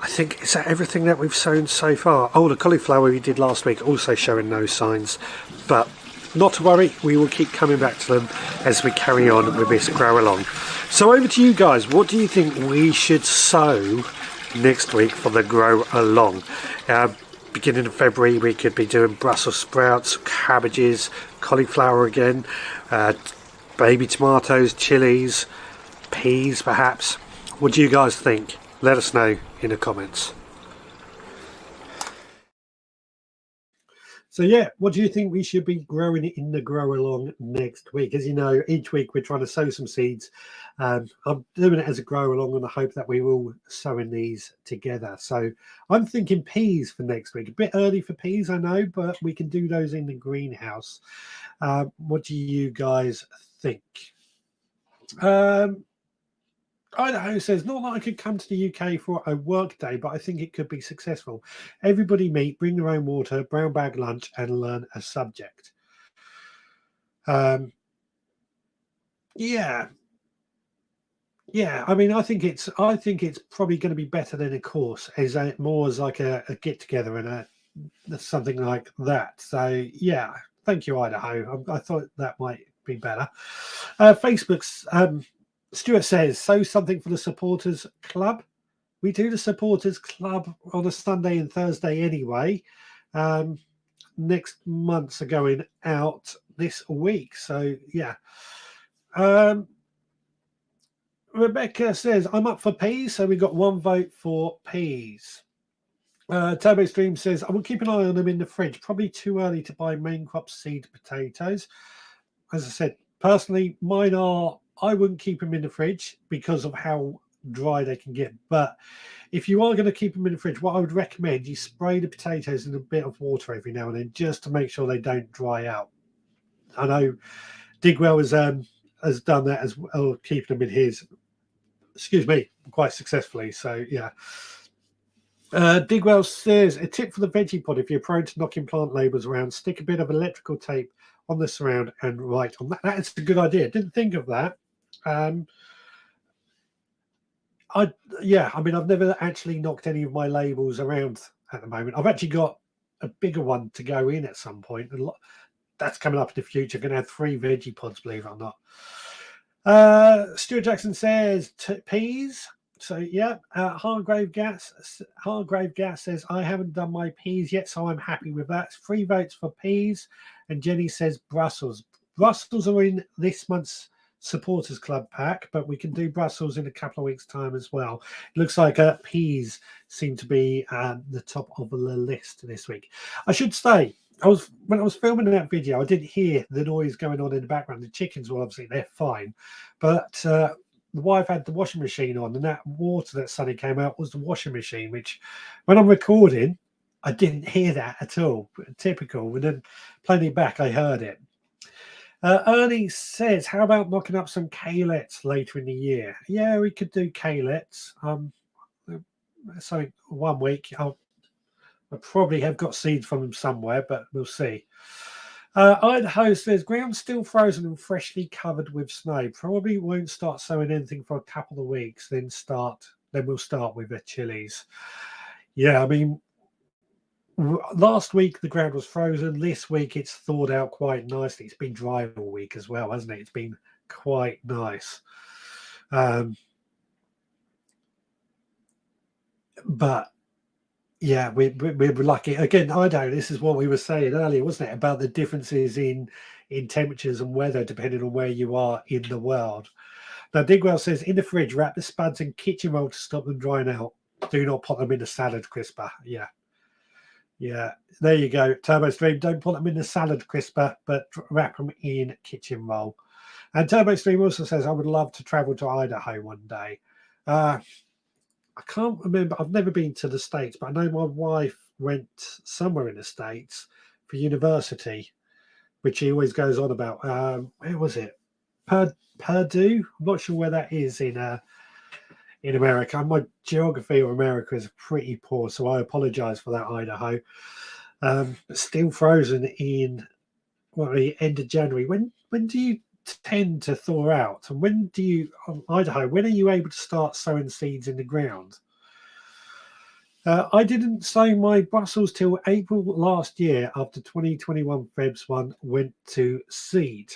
I think, is that everything that we've sown so far? Oh, the cauliflower we did last week also showing no signs. But not to worry, we will keep coming back to them as we carry on with this grow along. So over to you guys. What do you think we should sow next week for the grow along? Beginning of February we could be doing Brussels sprouts, cabbages, cauliflower again, baby tomatoes, chilies, peas perhaps. What do you guys think? Let us know in the comments. So yeah, what do you think we should be growing in the grow along next week? As you know, each week we're trying to sow some seeds. I'm doing it as a grow along on the hope that we will sow in these together. So I'm thinking peas for next week. A bit early for peas, I know, but we can do those in the greenhouse. What do you guys think? Idaho says, not that I could come to the UK for a work day, but I think it could be successful. Everybody meet, bring their own water, brown bag lunch, and learn a subject. Yeah. I mean, I think it's probably going to be better than a course, as more as like a get together and something like that. So yeah, thank you, Idaho. I thought that might be better. Facebook's Stuart says, sow something for the supporters club. We do the supporters club on a Sunday and Thursday anyway. Next months are going out this week. So yeah. Rebecca says, I'm up for peas. So we got one vote for peas. Turbo Stream says, I will keep an eye on them in the fridge. Probably too early to buy main crop seed potatoes. As I said, personally, mine are, I wouldn't keep them in the fridge because of how dry they can get. But if you are going to keep them in the fridge, what I would recommend, you spray the potatoes in a bit of water every now and then just to make sure they don't dry out. I know Digwell has done that as well, keeping them in his, quite successfully. So yeah. Digwell says, a tip for the veggie pod: if you're prone to knocking plant labels around, stick a bit of electrical tape on the surround and write on that. That is a good idea. Didn't think of that. I mean, I've never actually knocked any of my labels around at the moment. I've actually got a bigger one to go in at some point. That's coming up in the future. Going to have 3 veggie pods, believe it or not. Stuart Jackson says peas. So yeah, Hargrave Gas says, I haven't done my peas yet, so I'm happy with that. 3 votes for peas. And Jenny says Brussels. Brussels are in this month's supporters club pack, but we can do Brussels in a couple of weeks' time as well. It looks like peas seem to be the top of the list this week. I should say, when I was filming that video, I didn't hear the noise going on in the background. The chickens were obviously, they're fine, but the wife had the washing machine on, and that water that suddenly came out was the washing machine, which when I'm recording, I didn't hear that at all. Typical. And then playing it back, I heard it. Ernie says, how about knocking up some calets later in the year? Yeah, we could do calets. So 1 week, I probably have got seeds from them somewhere, but we'll see. Idaho says, ground still frozen and freshly covered with snow. Probably won't start sowing anything for a couple of weeks, then we'll start with the chilies. Yeah, I mean, last week the ground was frozen. This week it's thawed out quite nicely. It's been dry all week as well, hasn't it? It's been quite nice. But yeah, we're lucky. Again, this is what we were saying earlier, wasn't it? About the differences in temperatures and weather depending on where you are in the world. Now, Digwell says, in the fridge, wrap the spuds in kitchen roll to stop them drying out. Do not put them in a salad crisper. Yeah. Yeah, there you go. Turbo Stream, don't put them in the salad crisper, but wrap them in kitchen roll. And Turbo Stream also says, I would love to travel to Idaho one day. I can't remember. I've never been to the States, but I know my wife went somewhere in the States for university, which she always goes on about. Where was it? Purdue? I'm not sure where that is in America. My geography of America is pretty poor, so I apologize for that, Idaho. Still frozen in the end of January. When do you tend to thaw out? And when do you, Idaho, when are you able to start sowing seeds in the ground? I didn't sow my Brussels till April last year after 2021 Feb's one went to seed.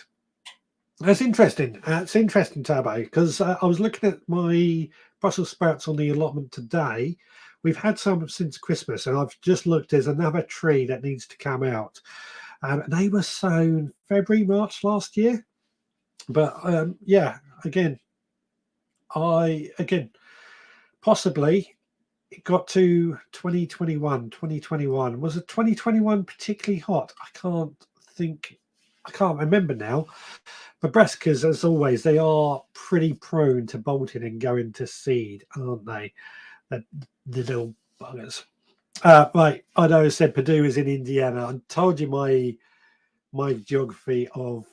That's interesting. It's interesting, Turbo, because I was looking at my Brussels sprouts on the allotment today. We've had some since Christmas, and I've just looked. There's another tree that needs to come out. They were sown February, March last year. But yeah, again, possibly it got to 2021. Was it 2021 particularly hot? I can't remember now. But brassicas, as always, they are pretty prone to bolting and going to seed, aren't they? The little buggers. Right, I know I said Purdue is in Indiana. I told you my geography of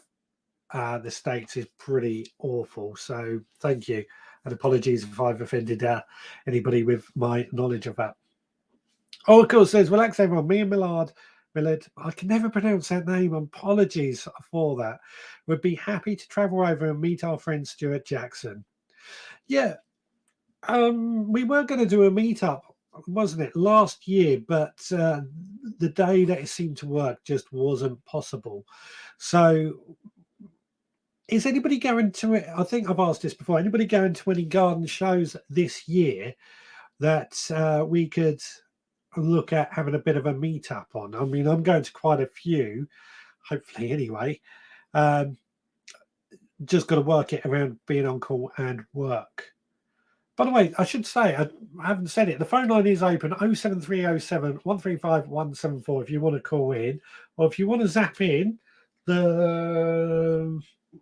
the States is pretty awful. So thank you. And apologies if I've offended anybody with my knowledge of that. Oh, of course, says, relax everyone. Me and Millard, I can never pronounce that name. Apologies for that. Would be happy to travel over and meet our friend Stuart Jackson. Yeah, we were going to do a meetup, wasn't it, last year? But the day that it seemed to work just wasn't possible. So is anybody going to it? I think I've asked this before. Anybody going to any garden shows this year that we could look at having a bit of a meetup on? I mean, I'm going to quite a few, hopefully anyway. Just got to work it around being on call and work. By the way, I should say, I haven't said it. The phone line is open 07307 135 174 if you want to call in, or if you want to zap in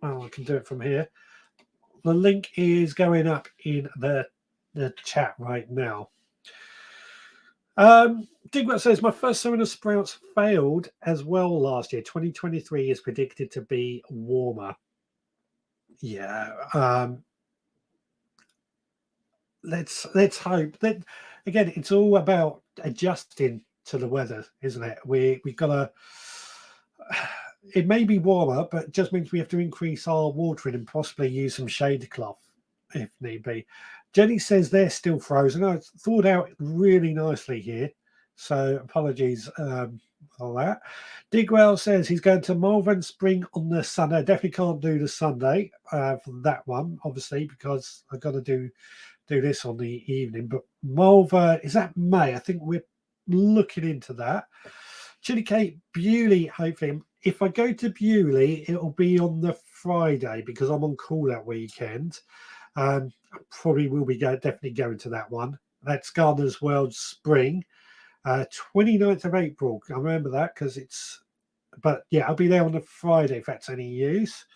I can do it from here. The link is going up in the chat right now. Digwell says, my first sowing of sprouts failed as well last year. 2023 is predicted to be warmer. Yeah. let's hope that, again, it's all about adjusting to the weather, isn't it? We've got to. It may be warmer, but it just means we have to increase our watering and possibly use some shade cloth if need be. Jenny says they're still frozen. I thawed out really nicely here, so apologies for that. Digwell says he's going to Malvern Spring on the Sunday. Definitely can't do the Sunday for that one, obviously, because I've got to do this on the evening. But Malvern, is that May? I think we're looking into that. Chili Cake Bewley, hopefully. If I go to Bewley, it'll be on the Friday because I'm on call that weekend. I probably will be definitely going to that one. That's Gardener's World Spring, 29th of April. I remember that because it's, but yeah, I'll be there on the Friday if that's any use.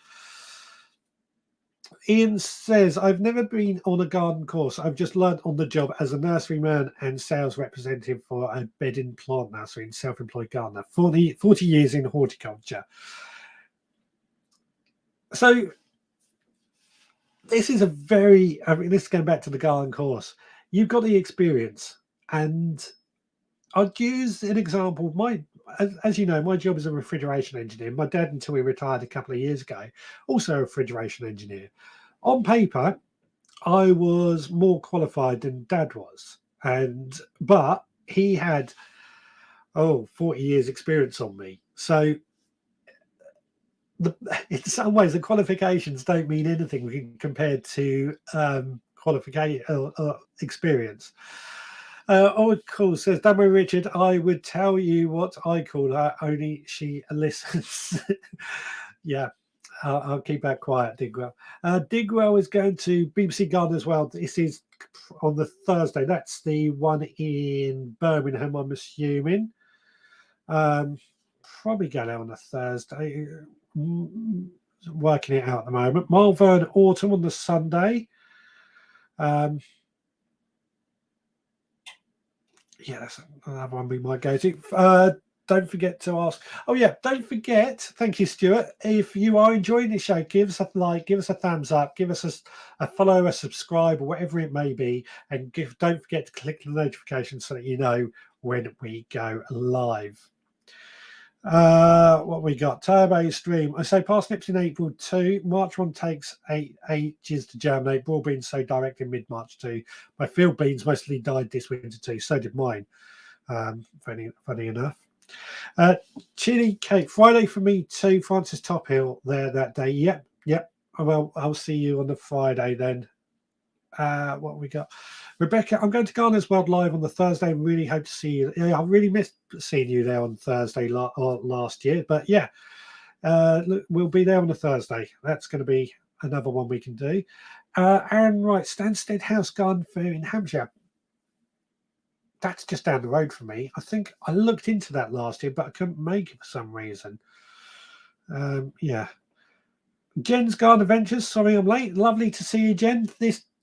Ian says, I've never been on a garden course. I've just learned on the job as a nurseryman and sales representative for a bedding plant nursery and self-employed gardener. 40 years in horticulture. So this is this is going back to the garden course. You've got the experience, and I'd use an example. As you know, my job is a refrigeration engineer. My dad, until he retired a couple of years ago, also a refrigeration engineer. On paper, I was more qualified than Dad was, but he had 40 years experience on me. So in some ways, the qualifications don't mean anything compared to qualification experience. Cool says, don't worry, Richard, I would tell you what I call her, only she listens. Yeah, I'll keep that quiet, Digwell. Digwell is going to BBC Garden as well. This is on the Thursday. That's the one in Birmingham, I'm assuming. Probably going out on a Thursday. Working it out at the moment. Malvern Autumn on the Sunday. Yeah, that's another one we might go to. Don't forget to ask. Oh, yeah, don't forget. Thank you, Stuart. If you are enjoying the show, give us a like, give us a thumbs up, give us a follow, a subscribe, or whatever it may be. And don't forget to click the notification so that you know when we go live. What we got? Turbo Stream. I say parsnips in April too. March one takes ages to germinate. Broad beans so direct in mid-March too. My field beans mostly died this winter too. So did mine. Funny enough. Chili Cake Friday for me too. Francis Tophill there that day. Yep. Well, I'll see you on the Friday then. What we got? Rebecca, I'm going to Gardener's World live on the Thursday. Really hope to see you. I really missed seeing you there on Thursday last year, but yeah, look, we'll be there on the Thursday. That's going to be another one we can do. Aaron Wright, Stansted House Garden Fair in Hampshire. That's just down the road from me. I think I looked into that last year, but I couldn't make it for some reason. Yeah. Jen's Garden Adventures. Sorry I'm late. Lovely to see you, Jen.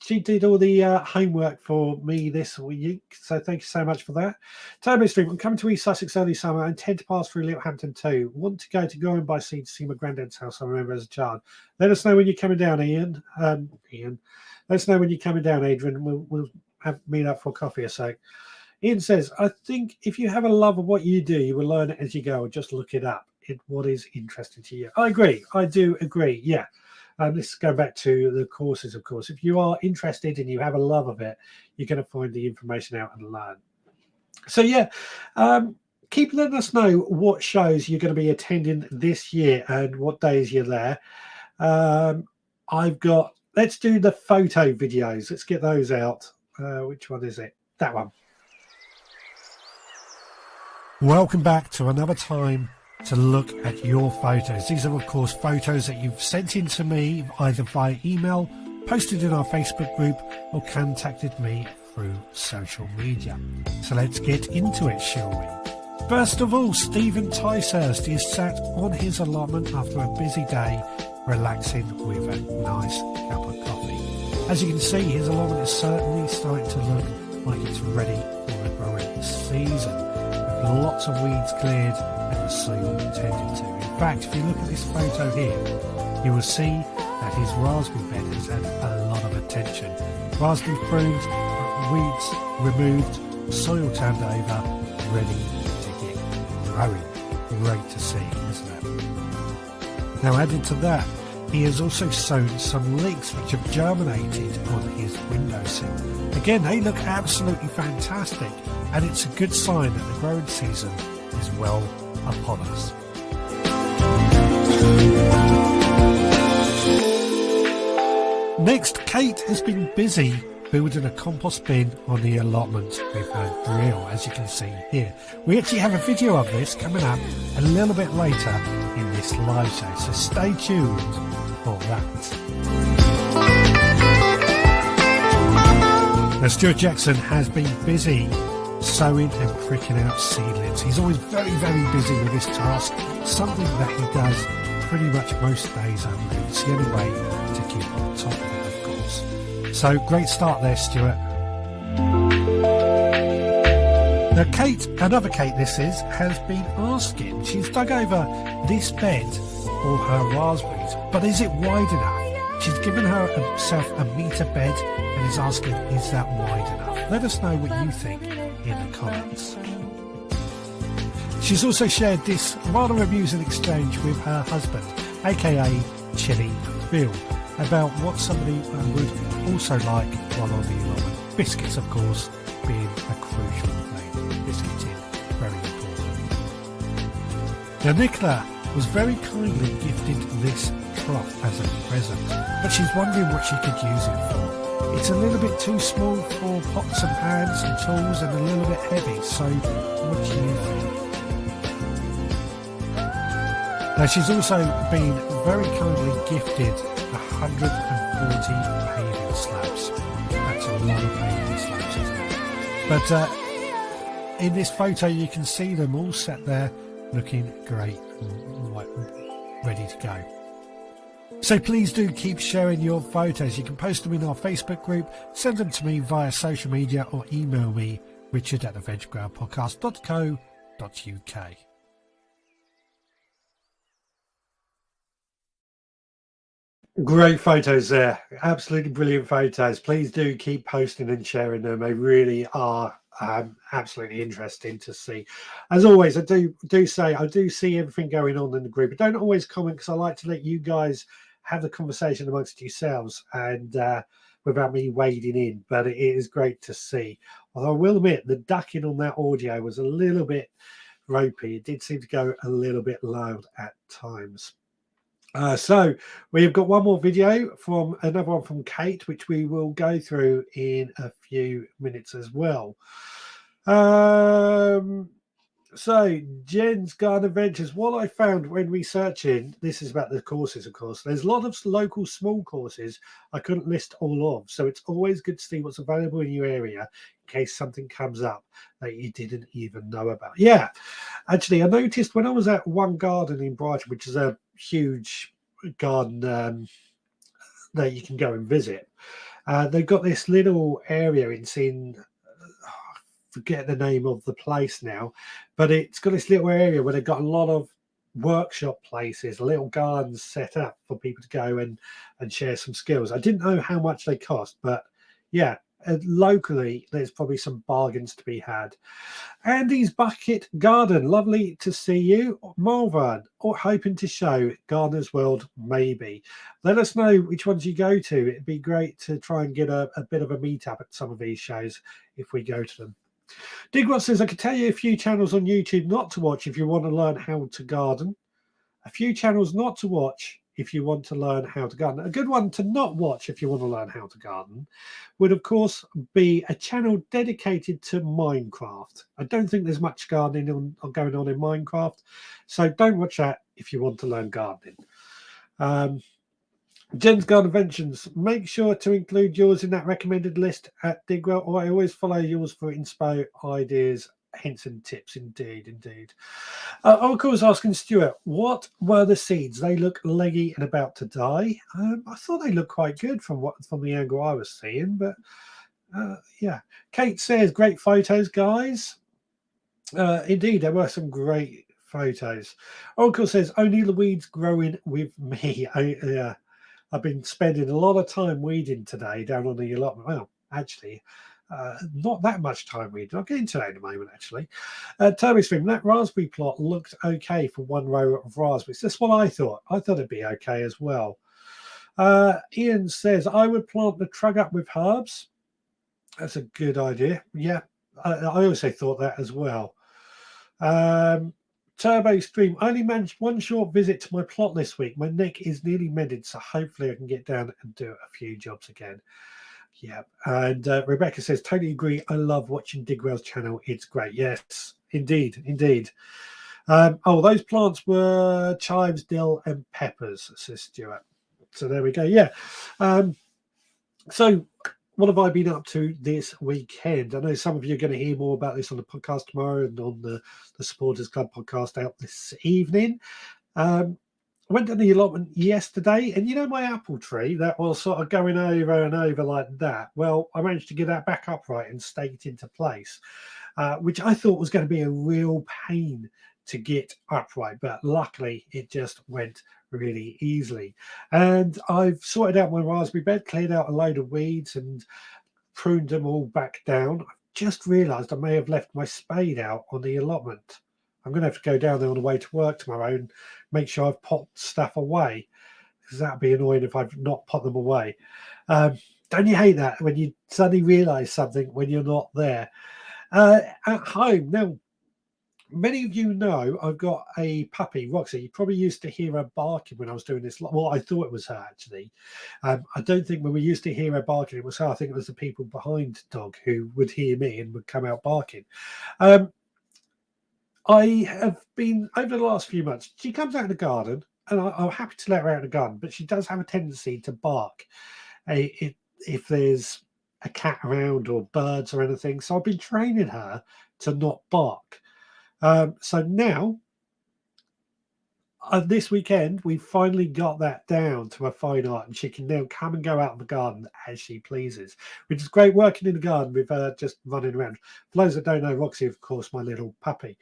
She did all the homework for me this week, so thank you so much for that. Turbo Stream, I'm coming to East Sussex early summer. I intend to pass through Littlehampton tue. Want to go to Gorham by Sea to see my granddad's house I remember as a child. Let us know when you're coming down, Ian. Let us know when you're coming down, Adrian. We'll meet up for coffee or so. Ian says, I think if you have a love of what you do, you will learn it as you go or just look it up. What is interesting to you. I agree. I do agree. Yeah. This is going back to the courses, of course. If you are interested and you have a love of it, you're going to find the information out and learn. So, yeah, keep letting us know what shows you're going to be attending this year and what days you're there. Let's do the photo videos. Let's get those out. Which one is it? That one. Welcome back to another time to look at your photos. These are, of course, photos that you've sent in to me either via email, posted in our Facebook group, or contacted me through social media. So let's get into it, shall we? First of all, Stephen Ticehurst is sat on his allotment after a busy day, relaxing with a nice cup of coffee. As you can see, his allotment is certainly starting to look like it's ready for the growing season, with lots of weeds cleared and the soil tended to. In fact, if you look at this photo here, you will see that his raspberry bed has had a lot of attention Raspberry pruned, weeds removed, soil turned over, ready to get growing. Great to see, isn't it? Now added to that, he has also sown some leeks which have germinated on his windowsill. Again, they look absolutely fantastic, and it's a good sign that the growing season is well upon us. Next, Kate has been busy building a compost bin on the allotment with her drill, as you can see here. We actually have a video of this coming up a little bit later in this live show, so stay tuned for that. Now, Stuart Jackson has been busy sowing and pricking out seedlings. He's always very, very busy with this task, something that he does pretty much most days over. It's the only way to keep on top of it, of course. So, great start there, Stuart. Now, Kate, another Kate this is, has been asking, she's dug over this bed for her raspberries, but is it wide enough? She's given herself a metre bed and is asking, is that wide enough? Let us know what you think in the comments. She's also shared this rather amusing exchange with her husband, aka Chili Phil, about what somebody would also like while on the allotment. Biscuits, of course, being a crucial thing. Biscuiting, very important. Now, Nicola was very kindly gifted this trough as a present, but she's wondering what she could use it for. It's a little bit too small for pots and pans and tools and a little bit heavy, so what do you think? Now, she's also been very kindly gifted 140 paving slabs. That's a lot of paving slabs, isn't it? But in this photo, you can see them all set there looking great and ready to go. So please do keep sharing your photos. You can post them in our Facebook group, send them to me via social media, or email me, richard@theveggroundpodcast.co.uk. Great photos there. Absolutely brilliant photos. Please do keep posting and sharing them. They really are absolutely interesting to see. As always, I do see everything going on in the group. I don't always comment because I like to let you guys have the conversation amongst yourselves and without me wading in. But it is great to see. Although I will admit the ducking on that audio was a little bit ropey. It did seem to go a little bit loud at times. So we've got one more video from another one from Kate, which we will go through in a few minutes as well. So Jen's Garden Adventures, what I found when researching, this is about the courses, of course, there's a lot of local small courses I couldn't list all of, so it's always good to see what's available in your area in case something comes up that you didn't even know about. Yeah, actually I noticed when I was at One Garden in Brighton, which is a huge garden that you can go and visit, they've got this little area. It's in forget the name of the place now, but it's got this little area where they've got a lot of workshop places, little gardens set up for people to go and share some skills. I didn't know how much they cost, but yeah, locally there's probably some bargains to be had. Andy's Bucket Garden, lovely to see you. Malvern, or hoping to show Gardener's World, maybe. Let us know which ones you go to. It'd be great to try and get a bit of a meetup at some of these shows if we go to them. Digrot says, I could tell you a few channels on YouTube not to watch if you want to learn how to garden. A few channels not to watch if you want to learn how to garden. A good one to not watch if you want to learn how to garden would, of course, be a channel dedicated to Minecraft. I don't think there's much gardening going on in Minecraft, so don't watch that if you want to learn gardening. Jen's Garden Inventions, make sure to include yours in that recommended list at Digwell, or I always follow yours for inspo, ideas, hints and tips. Indeed. Of course, asking Stuart, what were the seeds? They look leggy and about to die. I thought they looked quite good from the angle I was seeing, but yeah. Kate says, great photos, guys. Indeed, there were some great photos. Oracle says, only the weeds growing with me. Yeah. I've been spending a lot of time weeding today down on the allotment. Well, actually, not that much time weeding. I'll get into that in a moment, actually. Turbo Stream, that raspberry plot looked okay for one row of raspberries. That's what I thought. I thought it'd be okay as well. Ian says, I would plant the trug up with herbs. That's a good idea. Yeah, I also thought that as well. Turbo Stream, I only managed one short visit to my plot this week. My neck is nearly mended, so hopefully I can get down and do a few jobs again. Yeah, and Rebecca says, totally agree. I love watching Digwell's channel. It's great. Yes, indeed, indeed. Those plants were chives, dill, and peppers, says Stuart. So there we go. Yeah. So what have I been up to this weekend? I know some of you are going to hear more about this on the podcast tomorrow and on the Supporters Club podcast out this evening. I went to the allotment yesterday, and you know my apple tree that was sort of going over and over like that? Well, I managed to get that back upright and stake it into place, which I thought was going to be a real pain to get upright, but luckily it just went really easily. And I've sorted out my raspberry bed, cleared out a load of weeds and pruned them all back down. I've just realised I may have left my spade out on the allotment. I'm going to have to go down there on the way to work tomorrow and make sure I've put stuff away, because that'd be annoying if I've not put them away. Don't you hate that when you suddenly realise something when you're not there? At home now, many of you know I've got a puppy, Roxy. You probably used to hear her barking when I was doing this. Well, I thought it was her, actually. I don't think when we used to hear her barking, it was her. I think it was the people behind Dog who would hear me and would come out barking. I have been, over the last few months, she comes out in the garden, and I'm happy to let her out in the garden, but she does have a tendency to bark if there's a cat around or birds or anything. So I've been training her to not bark. So now, this weekend, we finally got that down to a fine art, and she can now come and go out in the garden as she pleases, which is great working in the garden with her just running around. For those that don't know, Roxy, of course, my little puppy.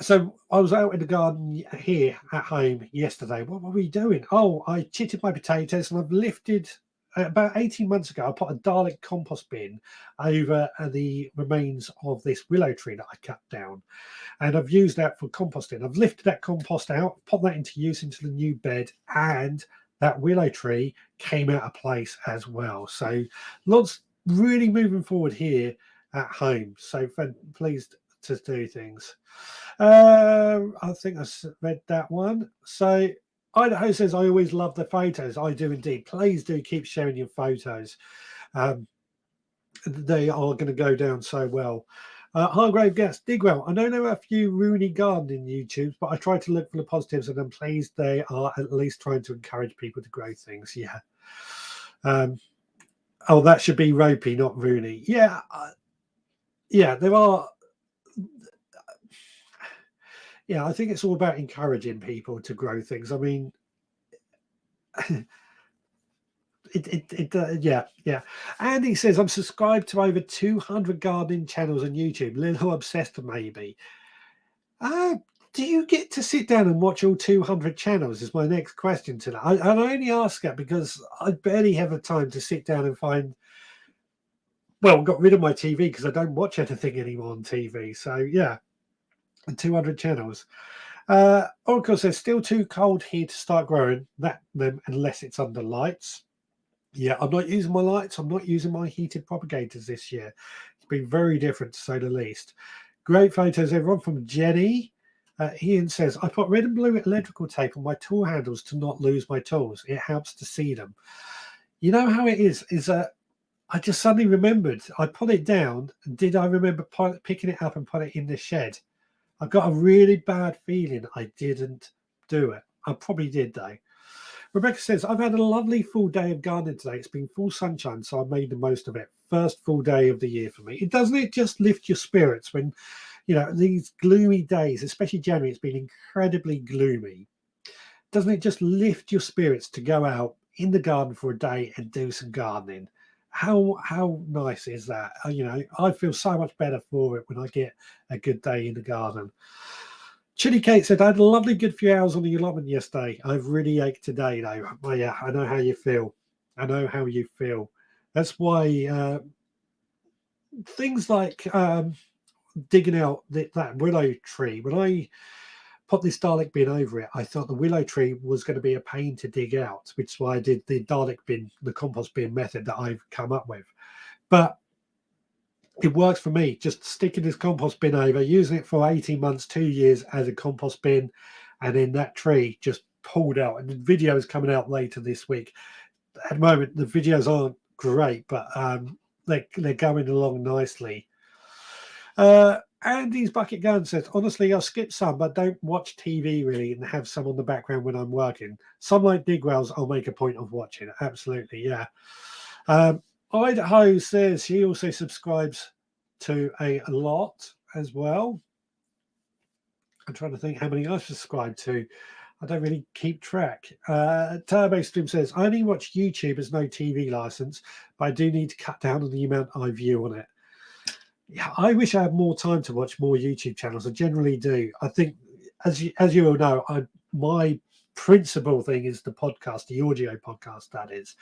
So I was out in the garden here at home yesterday. What were we doing? Oh, I chitted my potatoes, and I've lifted, about 18 months ago, I put a Dalek compost bin over the remains of this willow tree that I cut down. And I've used that for composting. I've lifted that compost out, put that into use into the new bed, and that willow tree came out of place as well. So lots really moving forward here at home. So pleased to do things. I think I read that one. So Idaho says, I always love the photos. I do indeed. Please do keep sharing your photos. They are going to go down so well. Hargrave guest, Digwell, I know there are a few Rooney gardening YouTubes, but I try to look for the positives, and I'm pleased they are at least trying to encourage people to grow things. Yeah. That should be Ropey, not Rooney. Yeah. Yeah, there are. Yeah, I think it's all about encouraging people to grow things. I mean, yeah. Andy says, I'm subscribed to over 200 gardening channels on YouTube. Little obsessed, maybe. Do you get to sit down and watch all 200 channels? Is my next question to that. I only ask that because I barely have the time to sit down and find. Well, got rid of my TV because I don't watch anything anymore on TV. So yeah, and 200 channels. Oracle says, still too cold here to start growing them unless it's under lights. Yeah, I'm not using my lights. I'm not using my heated propagators this year. It's been very different, to say the least. Great photos, everyone, from Jenny. Ian says, I put red and blue electrical tape on my tool handles to not lose my tools. It helps to see them. You know how it is I just suddenly remembered. I put it down. Did I remember picking it up and put it in the shed? I've got a really bad feeling I didn't do it. I probably did, though. Rebecca says, I've had a lovely full day of gardening today. It's been full sunshine, so I made the most of it. First full day of the year for me. Doesn't it just lift your spirits when, these gloomy days, especially January, it's been incredibly gloomy. Doesn't it just lift your spirits to go out in the garden for a day and do some gardening? How nice is that? I feel so much better for it when I get a good day in the garden. Chitty Kate said, I had a lovely good few hours on the allotment yesterday. I've really ached today, though. Well, yeah, I know how you feel. I know how you feel. That's why things like digging out that willow tree, when I put this Dalek bin over it, I thought the willow tree was going to be a pain to dig out, which is why I did the Dalek bin, the compost bin method that I've come up with. But it works for me, just sticking this compost bin over, using it for 18 months, 2 years as a compost bin, and then that tree just pulled out. And the video is coming out later this week. At the moment, the videos aren't great, but they're going along nicely. Andy's Bucket Gun says, honestly, I'll skip some, but don't watch TV really and have some on the background when I'm working. Some like Digwells, I'll make a point of watching. Absolutely, yeah. Idaho says she also subscribes to a lot as well. I'm trying to think how many I've subscribed to. I don't really keep track. Turbo Stream says, I only watch YouTube as no TV license, but I do need to cut down on the amount I view on it. Yeah, I wish I had more time to watch more YouTube channels. I generally do. I think, as you all know, my principal thing is the podcast, the audio podcast, that is,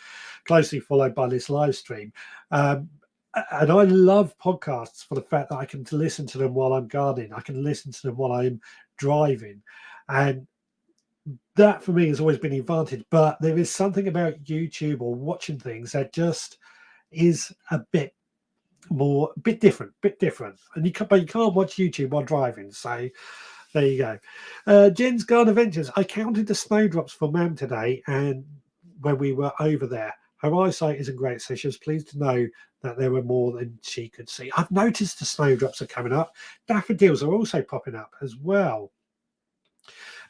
closely followed by this live stream. And I love podcasts for the fact that I can listen to them while I'm gardening. I can listen to them while I'm driving. And that for me has always been an advantage. But there is something about YouTube or watching things that just is a bit different. And you can't watch YouTube while driving. So there you go. Jen's Garden Adventures. I counted the snowdrops for Mam today, and when we were over there, her eyesight isn't great, so she was pleased to know that there were more than she could see. I've noticed the snowdrops are coming up. Daffodils are also popping up as well.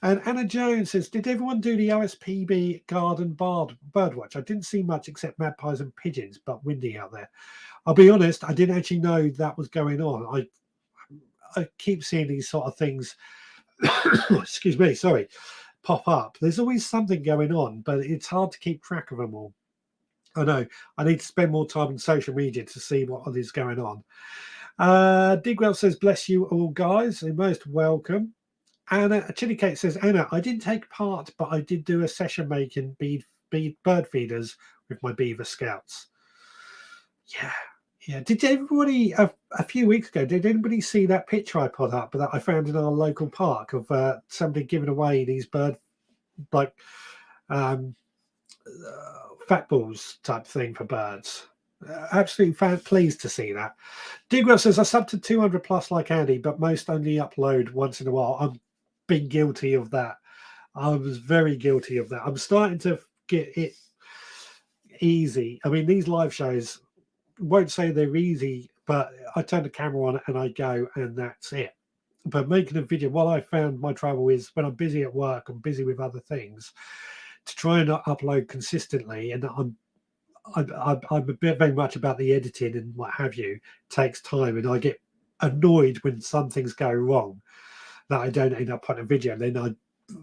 And Anna Jones says, did everyone do the OSPB garden bird watch? I didn't see much except magpies and pigeons, but windy out there. I'll be honest, I didn't actually know that was going on. I keep seeing these sort of things, excuse me, sorry, pop up. There's always something going on, but it's hard to keep track of them all. I know. I need to spend more time on social media to see what is going on. Digwell says, bless you all, guys. You're most welcome. Anna Chili Cake says, Anna, I didn't take part, but I did do a session making bird feeders with my beaver scouts. Yeah. Did everybody a few weeks ago? Did anybody see that picture I put up that I found in our local park of somebody giving away these fat balls type thing for birds? Absolutely pleased to see that. Digwell says, I subbed to 200 plus like Andy, but most only upload once in a while. I'm been guilty of that. I was very guilty of that. I'm starting to get it easy. I mean, these live shows, won't say they're easy, but I turn the camera on and I go, and that's it. But making a video, what I found my trouble is when I'm busy at work, I'm busy with other things, to try and upload consistently, and I'm a bit very much about the editing and what have you, takes time, and I get annoyed when some things go wrong that I don't end up putting a video, and then I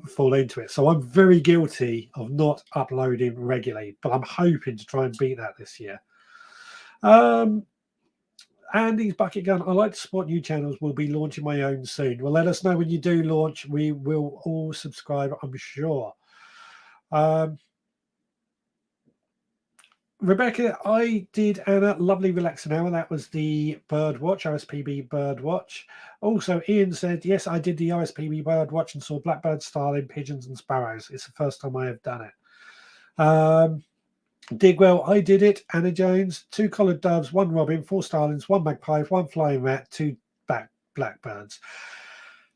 fall into it. So I'm very guilty of not uploading regularly, but I'm hoping to try and beat that this year. Andy's Bucket Gun. I like to support new channels. We'll be launching my own soon. Well, let us know when you do launch. We will all subscribe, I'm sure. Rebecca, I did Anna lovely relaxing hour. That was the bird watch, OSPB bird watch. Also, Ian said, yes, I did the OSPB bird watch and saw blackbirds, starling, pigeons, and sparrows. It's the first time I have done it. Digwell, I did it. Anna Jones, 2 collared doves, 1 robin, 4 starlings, 1 magpie, 1 flying rat, 2 blackbirds.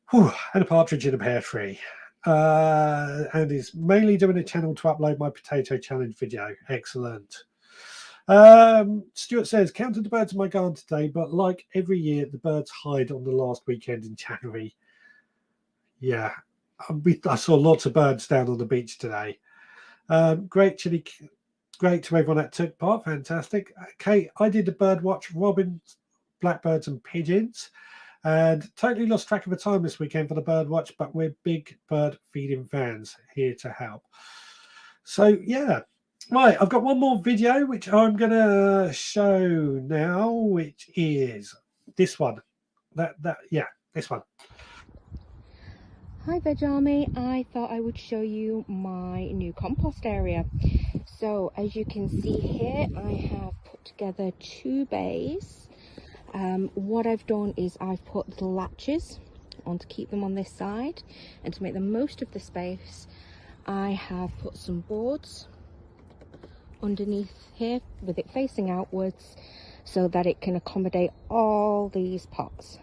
Whew, and a partridge in a pear tree. And is mainly doing a channel to upload my potato challenge video. Excellent. Stuart says, counted the birds in my garden today, but like every year, the birds hide on the last weekend in January. Yeah, I saw lots of birds down on the beach today. Great to everyone that took part. Fantastic. Okay, I did the bird watch, robins, blackbirds, and pigeons, and totally lost track of the time this weekend for the bird watch, but we're big bird feeding fans, here to help. So yeah. Right, I've got one more video which I'm going to show now, which is this one. This one. Hi Veg Army, I thought I would show you my new compost area. So as you can see here, I have put together 2 bays. What I've done is I've put little latches on to keep them on this side, and to make the most of the space I have put some boards underneath here with it facing outwards so that it can accommodate all these pots.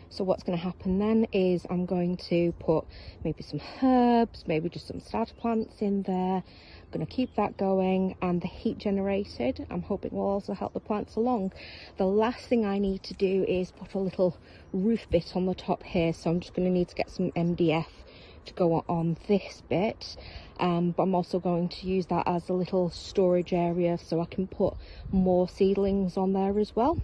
So what's going to happen then is I'm going to put maybe some herbs, maybe just some starter plants in there. I'm going to keep that going, and the heat generated, I'm hoping, will also help the plants along. The last thing I need to do is put a little roof bit on the top here, so I'm just going to need to get some MDF to go on this bit. But I'm also going to use that as a little storage area so I can put more seedlings on there as well.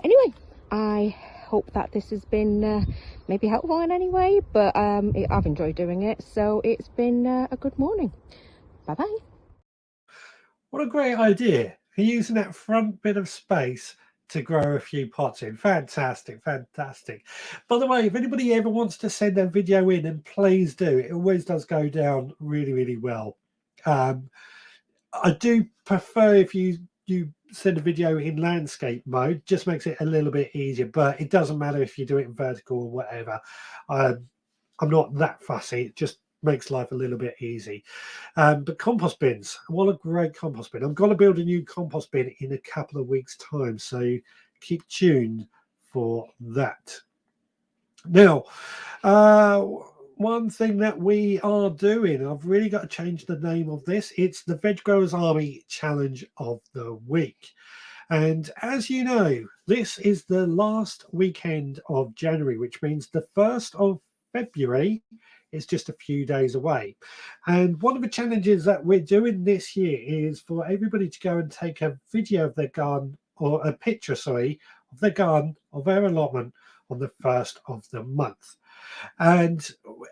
Anyway, I hope that this has been maybe helpful in any way, but I've enjoyed doing it, so it's been a good morning. Bye bye. What a great idea. Using that front bit of space to grow a few pots in. Fantastic, fantastic. By the way, if anybody ever wants to send their video in, then please do. It always does go down really, really well. I do prefer if you send a video in landscape mode, just makes it a little bit easier, but it doesn't matter if you do it in vertical or whatever. I'm not that fussy. It just makes life a little bit easy. But compost bins, what a great compost bin. I'm going to build a new compost bin in a couple of weeks time, so keep tuned for that. Now, one thing that we are doing, I've really got to change the name of this. It's the Veg Growers Army Challenge of the Week. And as you know, this is the last weekend of January, which means the 1st of February is just a few days away. And one of the challenges that we're doing this year is for everybody to go and take a video of their garden, or a picture, sorry, of their garden, of their allotment on the 1st of the month. And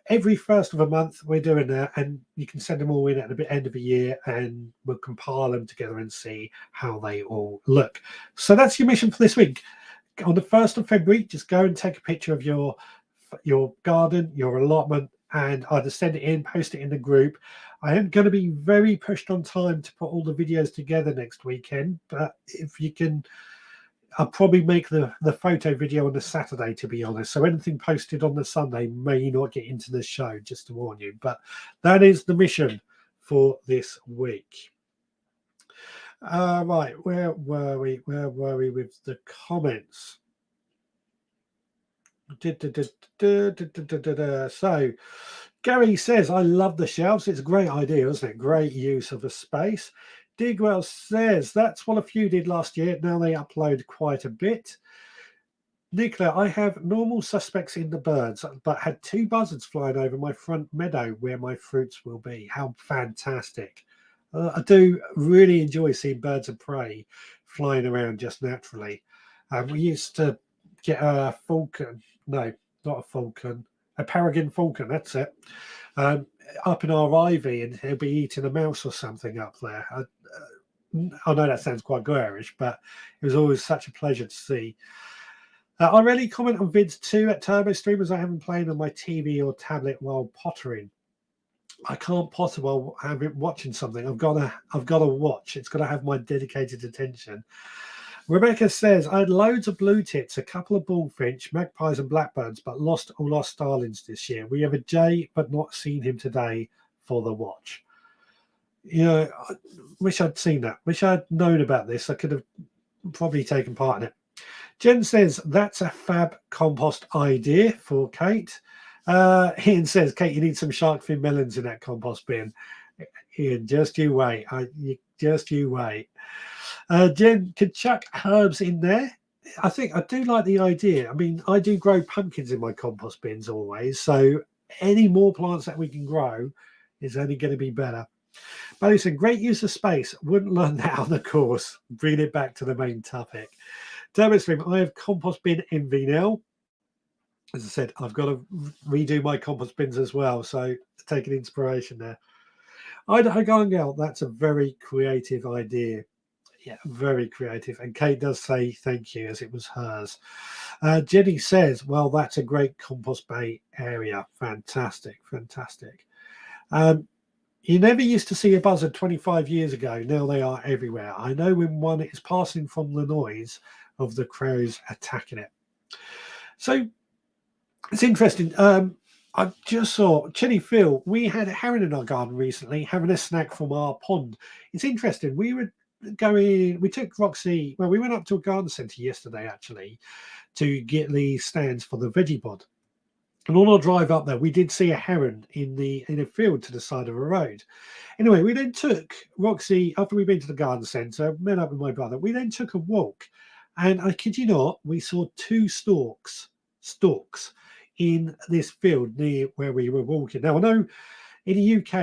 every 1st of a month we're doing that, and you can send them all in at the end of the year and we'll compile them together and see how they all look. So that's your mission for this week. On the 1st of February, just go and take a picture of your garden, your allotment, and either send it in, post it in the group. I am going to be very pushed on time to put all the videos together next weekend, but if you can, I'll probably make the photo video on the Saturday, to be honest. So anything posted on the Sunday may not get into the show, just to warn you. But that is the mission for this week. Right, where were we? Where were we with the comments? So Gary says, I love the shelves. It's a great idea, isn't it? Great use of the space. Digwell says, that's what a few did last year. Now they upload quite a bit. Nicola, I have normal suspects in the birds, but had 2 buzzards flying over my front meadow where my fruits will be. How fantastic. I do really enjoy seeing birds of prey flying around just naturally. We used to get a falcon, no, not a falcon, a peregrine falcon, that's it, up in our ivy, and he'll be eating a mouse or something up there. I know that sounds quite garish, but it was always such a pleasure to see. I rarely comment on vids too at Turbo Stream, as I haven't played on my TV or tablet while pottering. I can't potter while watching something. I've got to watch. It's got to have my dedicated attention. Rebecca says, I had loads of blue tits, a couple of bullfinch, magpies and blackbirds, but lost all our starlings this year. We have a jay, but not seen him today for the watch. You know, I wish I'd seen that. Wish I'd known about this. I could have probably taken part in it. Jen says, that's a fab compost idea for Kate. Ian says, Kate, you need some shark fin melons in that compost bin. Ian, just you wait. Just you wait. Jen, could chuck herbs in there. I think I do like the idea. I mean, I do grow pumpkins in my compost bins always. So any more plants that we can grow is only going to be better. But listen, great use of space. Wouldn't learn that on the course. Bring it back to the main topic. Stream, I have compost bin envy now. As I said, I've got to redo my compost bins as well. So take an inspiration there. Idaho Garden Girl, that's a very creative idea. Yeah, very creative. And Kate does say thank you, as it was hers. Jenny says, well, that's a great compost bay area. Fantastic, fantastic. You never used to see a buzzard 25 years ago. Now they are everywhere. I know when one is passing from the noise of the crows attacking it. So it's interesting. I just saw Chilly Phil. We had a heron in our garden recently, having a snack from our pond. It's interesting. We took Roxy, well, we went up to a garden centre yesterday actually to get the stands for the veggie pod. And on our drive up there, we did see a heron in a field to the side of a road. Anyway, we then took Roxy, after we'd been to the garden centre, met up with my brother, we then took a walk. And I kid you not, we saw two stalks in this field near where we were walking. Now, I know in the UK,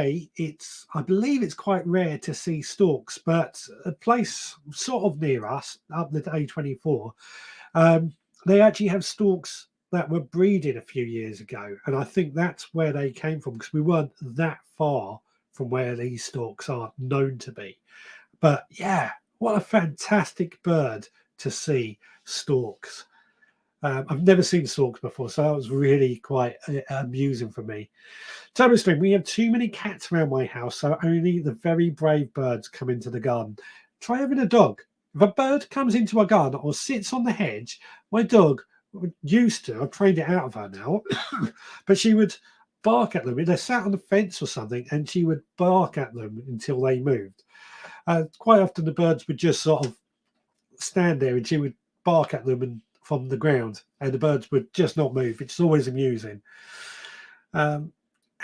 I believe it's quite rare to see stalks, but a place sort of near us, up the A24, they actually have stalks that were breeding a few years ago. And I think that's where they came from, because we weren't that far from where these stalks are known to be. But yeah, what a fantastic bird to see, storks. I've never seen storks before, so that was really quite amusing for me. Toby Stream, we have too many cats around my house, so only the very brave birds come into the garden. Try having a dog. If a bird comes into a garden or sits on the hedge, my dog used to, I've trained it out of her now, but she would bark at them. They sat on the fence or something, and she would bark at them until they moved. Quite often the birds would just sort of stand there and she would bark at them and from the ground, and the birds would just not move, which is always amusing.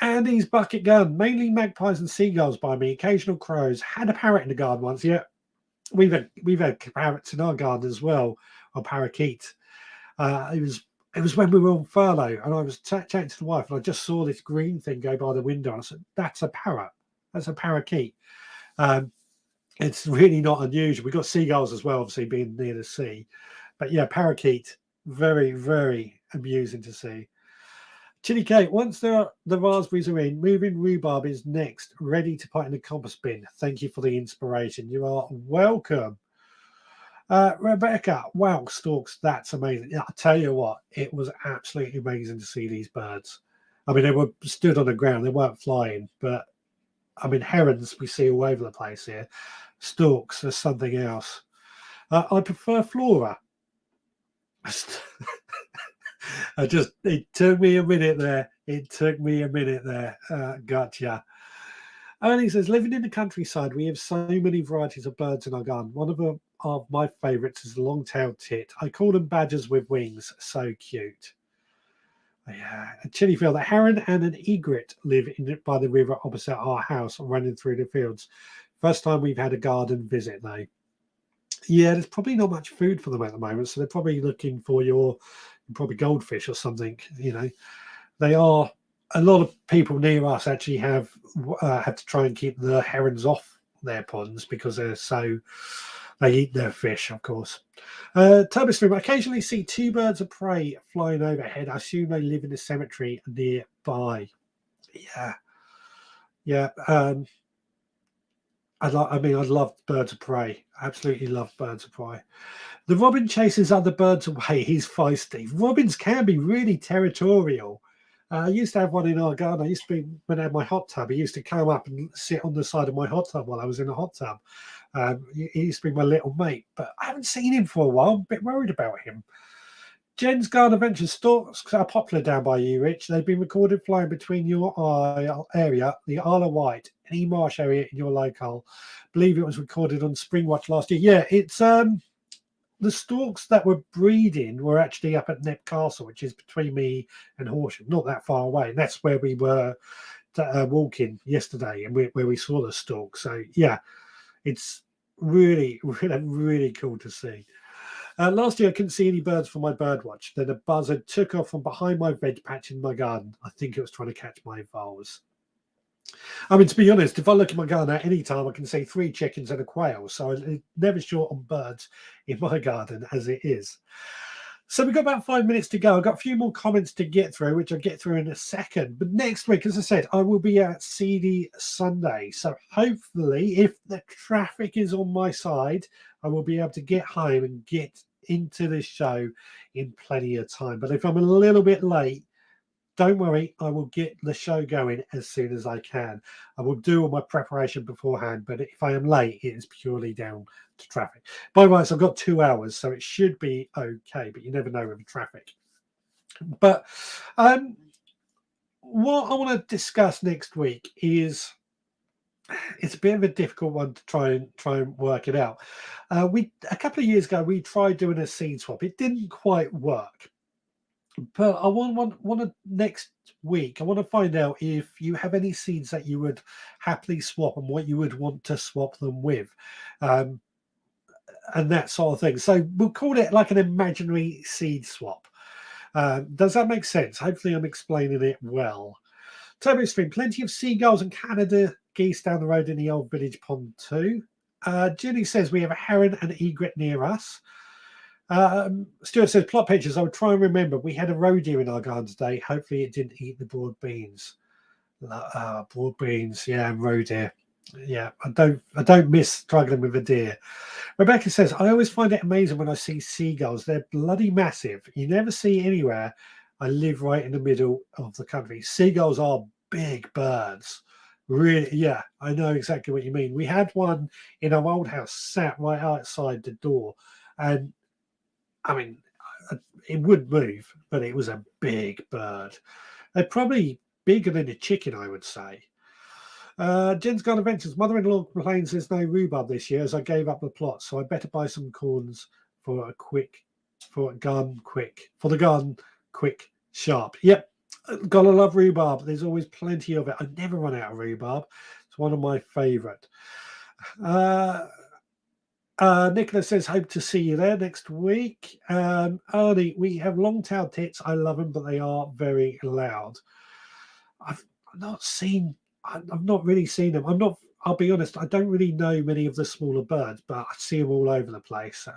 Andy's bucket gun, mainly magpies and seagulls by me, occasional crows. Had a parrot in the garden once. Yeah, we've had parrots in our garden as well, or parakeet. It was when we were on furlough, and I was chatting to the wife, and I just saw this green thing go by the window, and I said, that's a parrot. That's a parakeet. It's really not unusual. We've got seagulls as well, obviously being near the sea. But yeah, parakeet, very, very amusing to see. Chili Kate, once the raspberries are in, moving rhubarb is next, ready to put in the compost bin. Thank you for the inspiration. You are welcome. Rebecca, wow, stalks, that's amazing. Yeah, I'll tell you what, it was absolutely amazing to see these birds. I mean, they were stood on the ground, they weren't flying, but I mean, herons we see all over the place here. Stalks, there's something else. I prefer flora. It took me a minute there. Gotcha. Ernie says, living in the countryside, we have so many varieties of birds in our garden. One of my favourites is the long-tailed tit. I call them badgers with wings. So cute. Yeah, Chili Field. A heron and an egret live by the river opposite our house, running through the fields. First time we've had a garden visit, though. Yeah, there's probably not much food for them at the moment, so they're probably looking for probably goldfish or something. You know, they are. A lot of people near us actually have had to try and keep the herons off their ponds because they eat their fish, of course. Turbostream, I occasionally see two birds of prey flying overhead. I assume they live in a cemetery nearby. Yeah. I love birds of prey. Absolutely love birds of prey. The robin chases other birds away. He's feisty. Robins can be really territorial. I used to have one in our garden. When I had my hot tub, he used to come up and sit on the side of my hot tub while I was in the hot tub. He used to be my little mate, but I haven't seen him for a while. I'm a bit worried about him. Jen's Garden Adventure storks are popular down by you, Rich. They've been recorded flying between your area, the Isle of Wight, any marsh area in your locale. I believe it was recorded on Springwatch last year. Yeah, it's the storks that were breeding were actually up at Nep Castle, which is between me and Horsham, not that far away. And that's where we were walking yesterday, and where we saw the storks. So yeah, it's really, really, really cool to see. Last year, I couldn't see any birds from my bird watch. Then a buzzard took off from behind my veg patch in my garden. I think it was trying to catch my voles. I mean, to be honest, if I look at my garden at any time, I can see 3 chickens and a quail. So I'm never short on birds in my garden as it is. So we've got about 5 minutes to go. I've got a few more comments to get through, which I'll get through in a second. But next week, as I said, I will be at CD Sunday. So hopefully, if the traffic is on my side, I will be able to get home and get into this show in plenty of time. But if I'm a little bit late, don't worry, I will get the show going as soon as I can. I will do all my preparation beforehand, but if I am late, it is purely down to traffic. By the way, I've got 2 hours, so it should be okay, but you never know with traffic. But what I want to discuss next week is, it's a bit of a difficult one to try and work it out. A couple of years ago we tried doing a seed swap. It didn't quite work, but I want to next week. I want to find out if you have any seeds that you would happily swap and what you would want to swap them with, and that sort of thing. So we'll call it like an imaginary seed swap. Does that make sense? Hopefully I'm explaining it well. Turbo Stream, plenty of seagulls and Canada geese down the road in the old village pond too. Jenny says we have a heron and egret near us. Stuart says plot pictures. I would try and remember. We had a roe deer in our garden today. Hopefully it didn't eat the broad beans. Broad beans, yeah, and roe deer. Yeah, I don't miss struggling with a deer. Rebecca says I always find it amazing when I see seagulls. They're bloody massive. You never see anywhere. I live right in the middle of the country. Seagulls are big birds. Really, yeah, I know exactly what you mean. We had one in our old house sat right outside the door, and I mean, it would move, but it was a big bird. They're probably bigger than a chicken, I would say. Jen's Garden Adventures. Mother-in-law complains there's no rhubarb this year as I gave up the plot, so I better buy some corns for the garden quick, sharp. Yep, gotta love rhubarb. There's always plenty of it. I never run out of rhubarb. It's one of my favourite. Nicholas says, hope to see you there next week. Arnie, we have long-tailed tits. I love them, but they are very loud. I've not really seen them. I'll be honest, I don't really know many of the smaller birds, but I see them all over the place.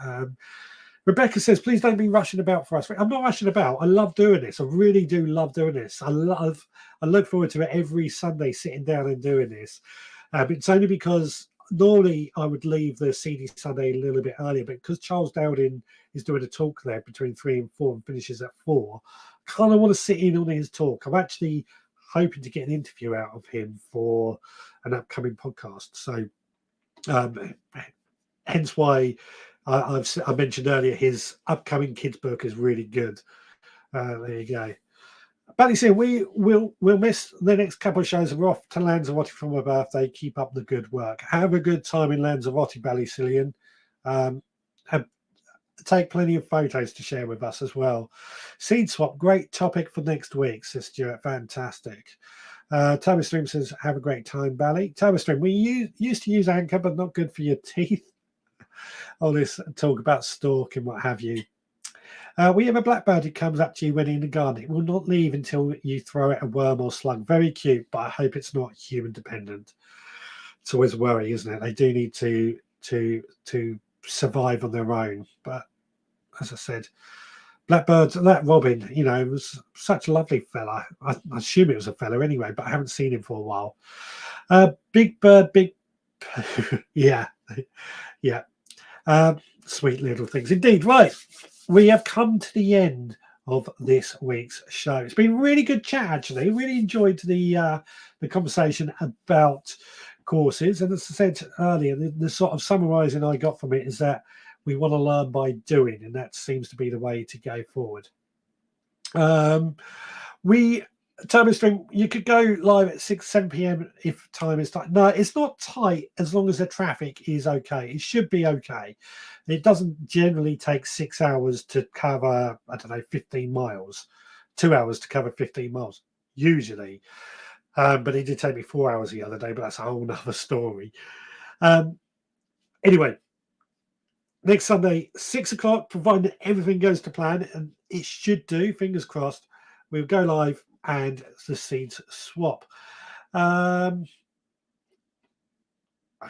Rebecca says, please don't be rushing about for us. I'm not rushing about. I love doing this. I really do love doing this. I look forward to it every Sunday, sitting down and doing this. It's only because normally I would leave the CD Sunday a little bit earlier, but because Charles Dowding is doing a talk there between 3 and 4 and finishes at 4, I kind of want to sit in on his talk. I'm actually hoping to get an interview out of him for an upcoming podcast. So hence why I mentioned earlier his upcoming kids book is really good. There you go. Bally saying we'll miss the next couple of shows. We're off to Lanzarote for my birthday. Keep up the good work. Have a good time in Lanzarote, Ballycillian. Take plenty of photos to share with us as well. Seed swap, great topic for next week, says Stuart. Fantastic. Turbo Stream says, have a great time, Bally. Turbo Stream, we used to use Anchor, but not good for your teeth. All this talk about stalk and what have you. We have a blackbird who comes up to you when in the garden. It will not leave until you throw it a worm or slug. Very cute, but I hope it's not human dependent. It's always a worry, isn't it? They do need to survive on their own. But as I said, blackbirds, that robin, was such a lovely fella. I assume it was a fella anyway, but I haven't seen him for a while. Big bird, big yeah. Sweet little things indeed. Right, we have come to the end of this week's show. It's been a really good chat, actually. Really enjoyed the conversation about courses, and as I said earlier, the sort of summarizing I got from it is that we want to learn by doing, and that seems to be the way to go forward. Turbo Stream, you could go live at 7 p.m. if time is tight. No, it's not tight as long as the traffic is okay. It should be okay. It doesn't generally take 6 hours to cover, 15 miles. 2 hours to cover 15 miles, usually. But it did take me 4 hours the other day, but that's a whole nother story. Anyway, next Sunday, 6 o'clock, provided everything goes to plan, and it should do, fingers crossed, we'll go live and the seeds swap. I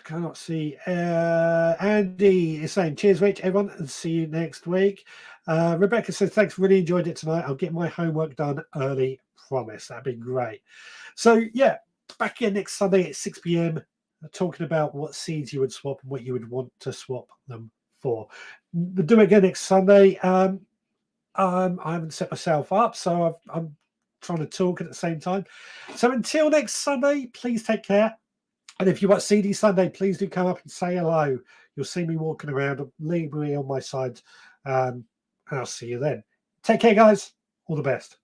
cannot see. Andy is saying, cheers, Rich, everyone, and see you next week. Rebecca says, thanks, really enjoyed it tonight. I'll get my homework done early, promise. That'd be great. So, yeah, back again next Sunday at 6 p.m. talking about what seeds you would swap and what you would want to swap them for. We'll do it again next Sunday. I haven't set myself up, so I'm trying to talk at the same time. So until next Sunday, please take care. And if you watch CD Sunday, please do come up and say hello. You'll see me walking around, leave me on my side. And I'll see you then. Take care, guys. All the best.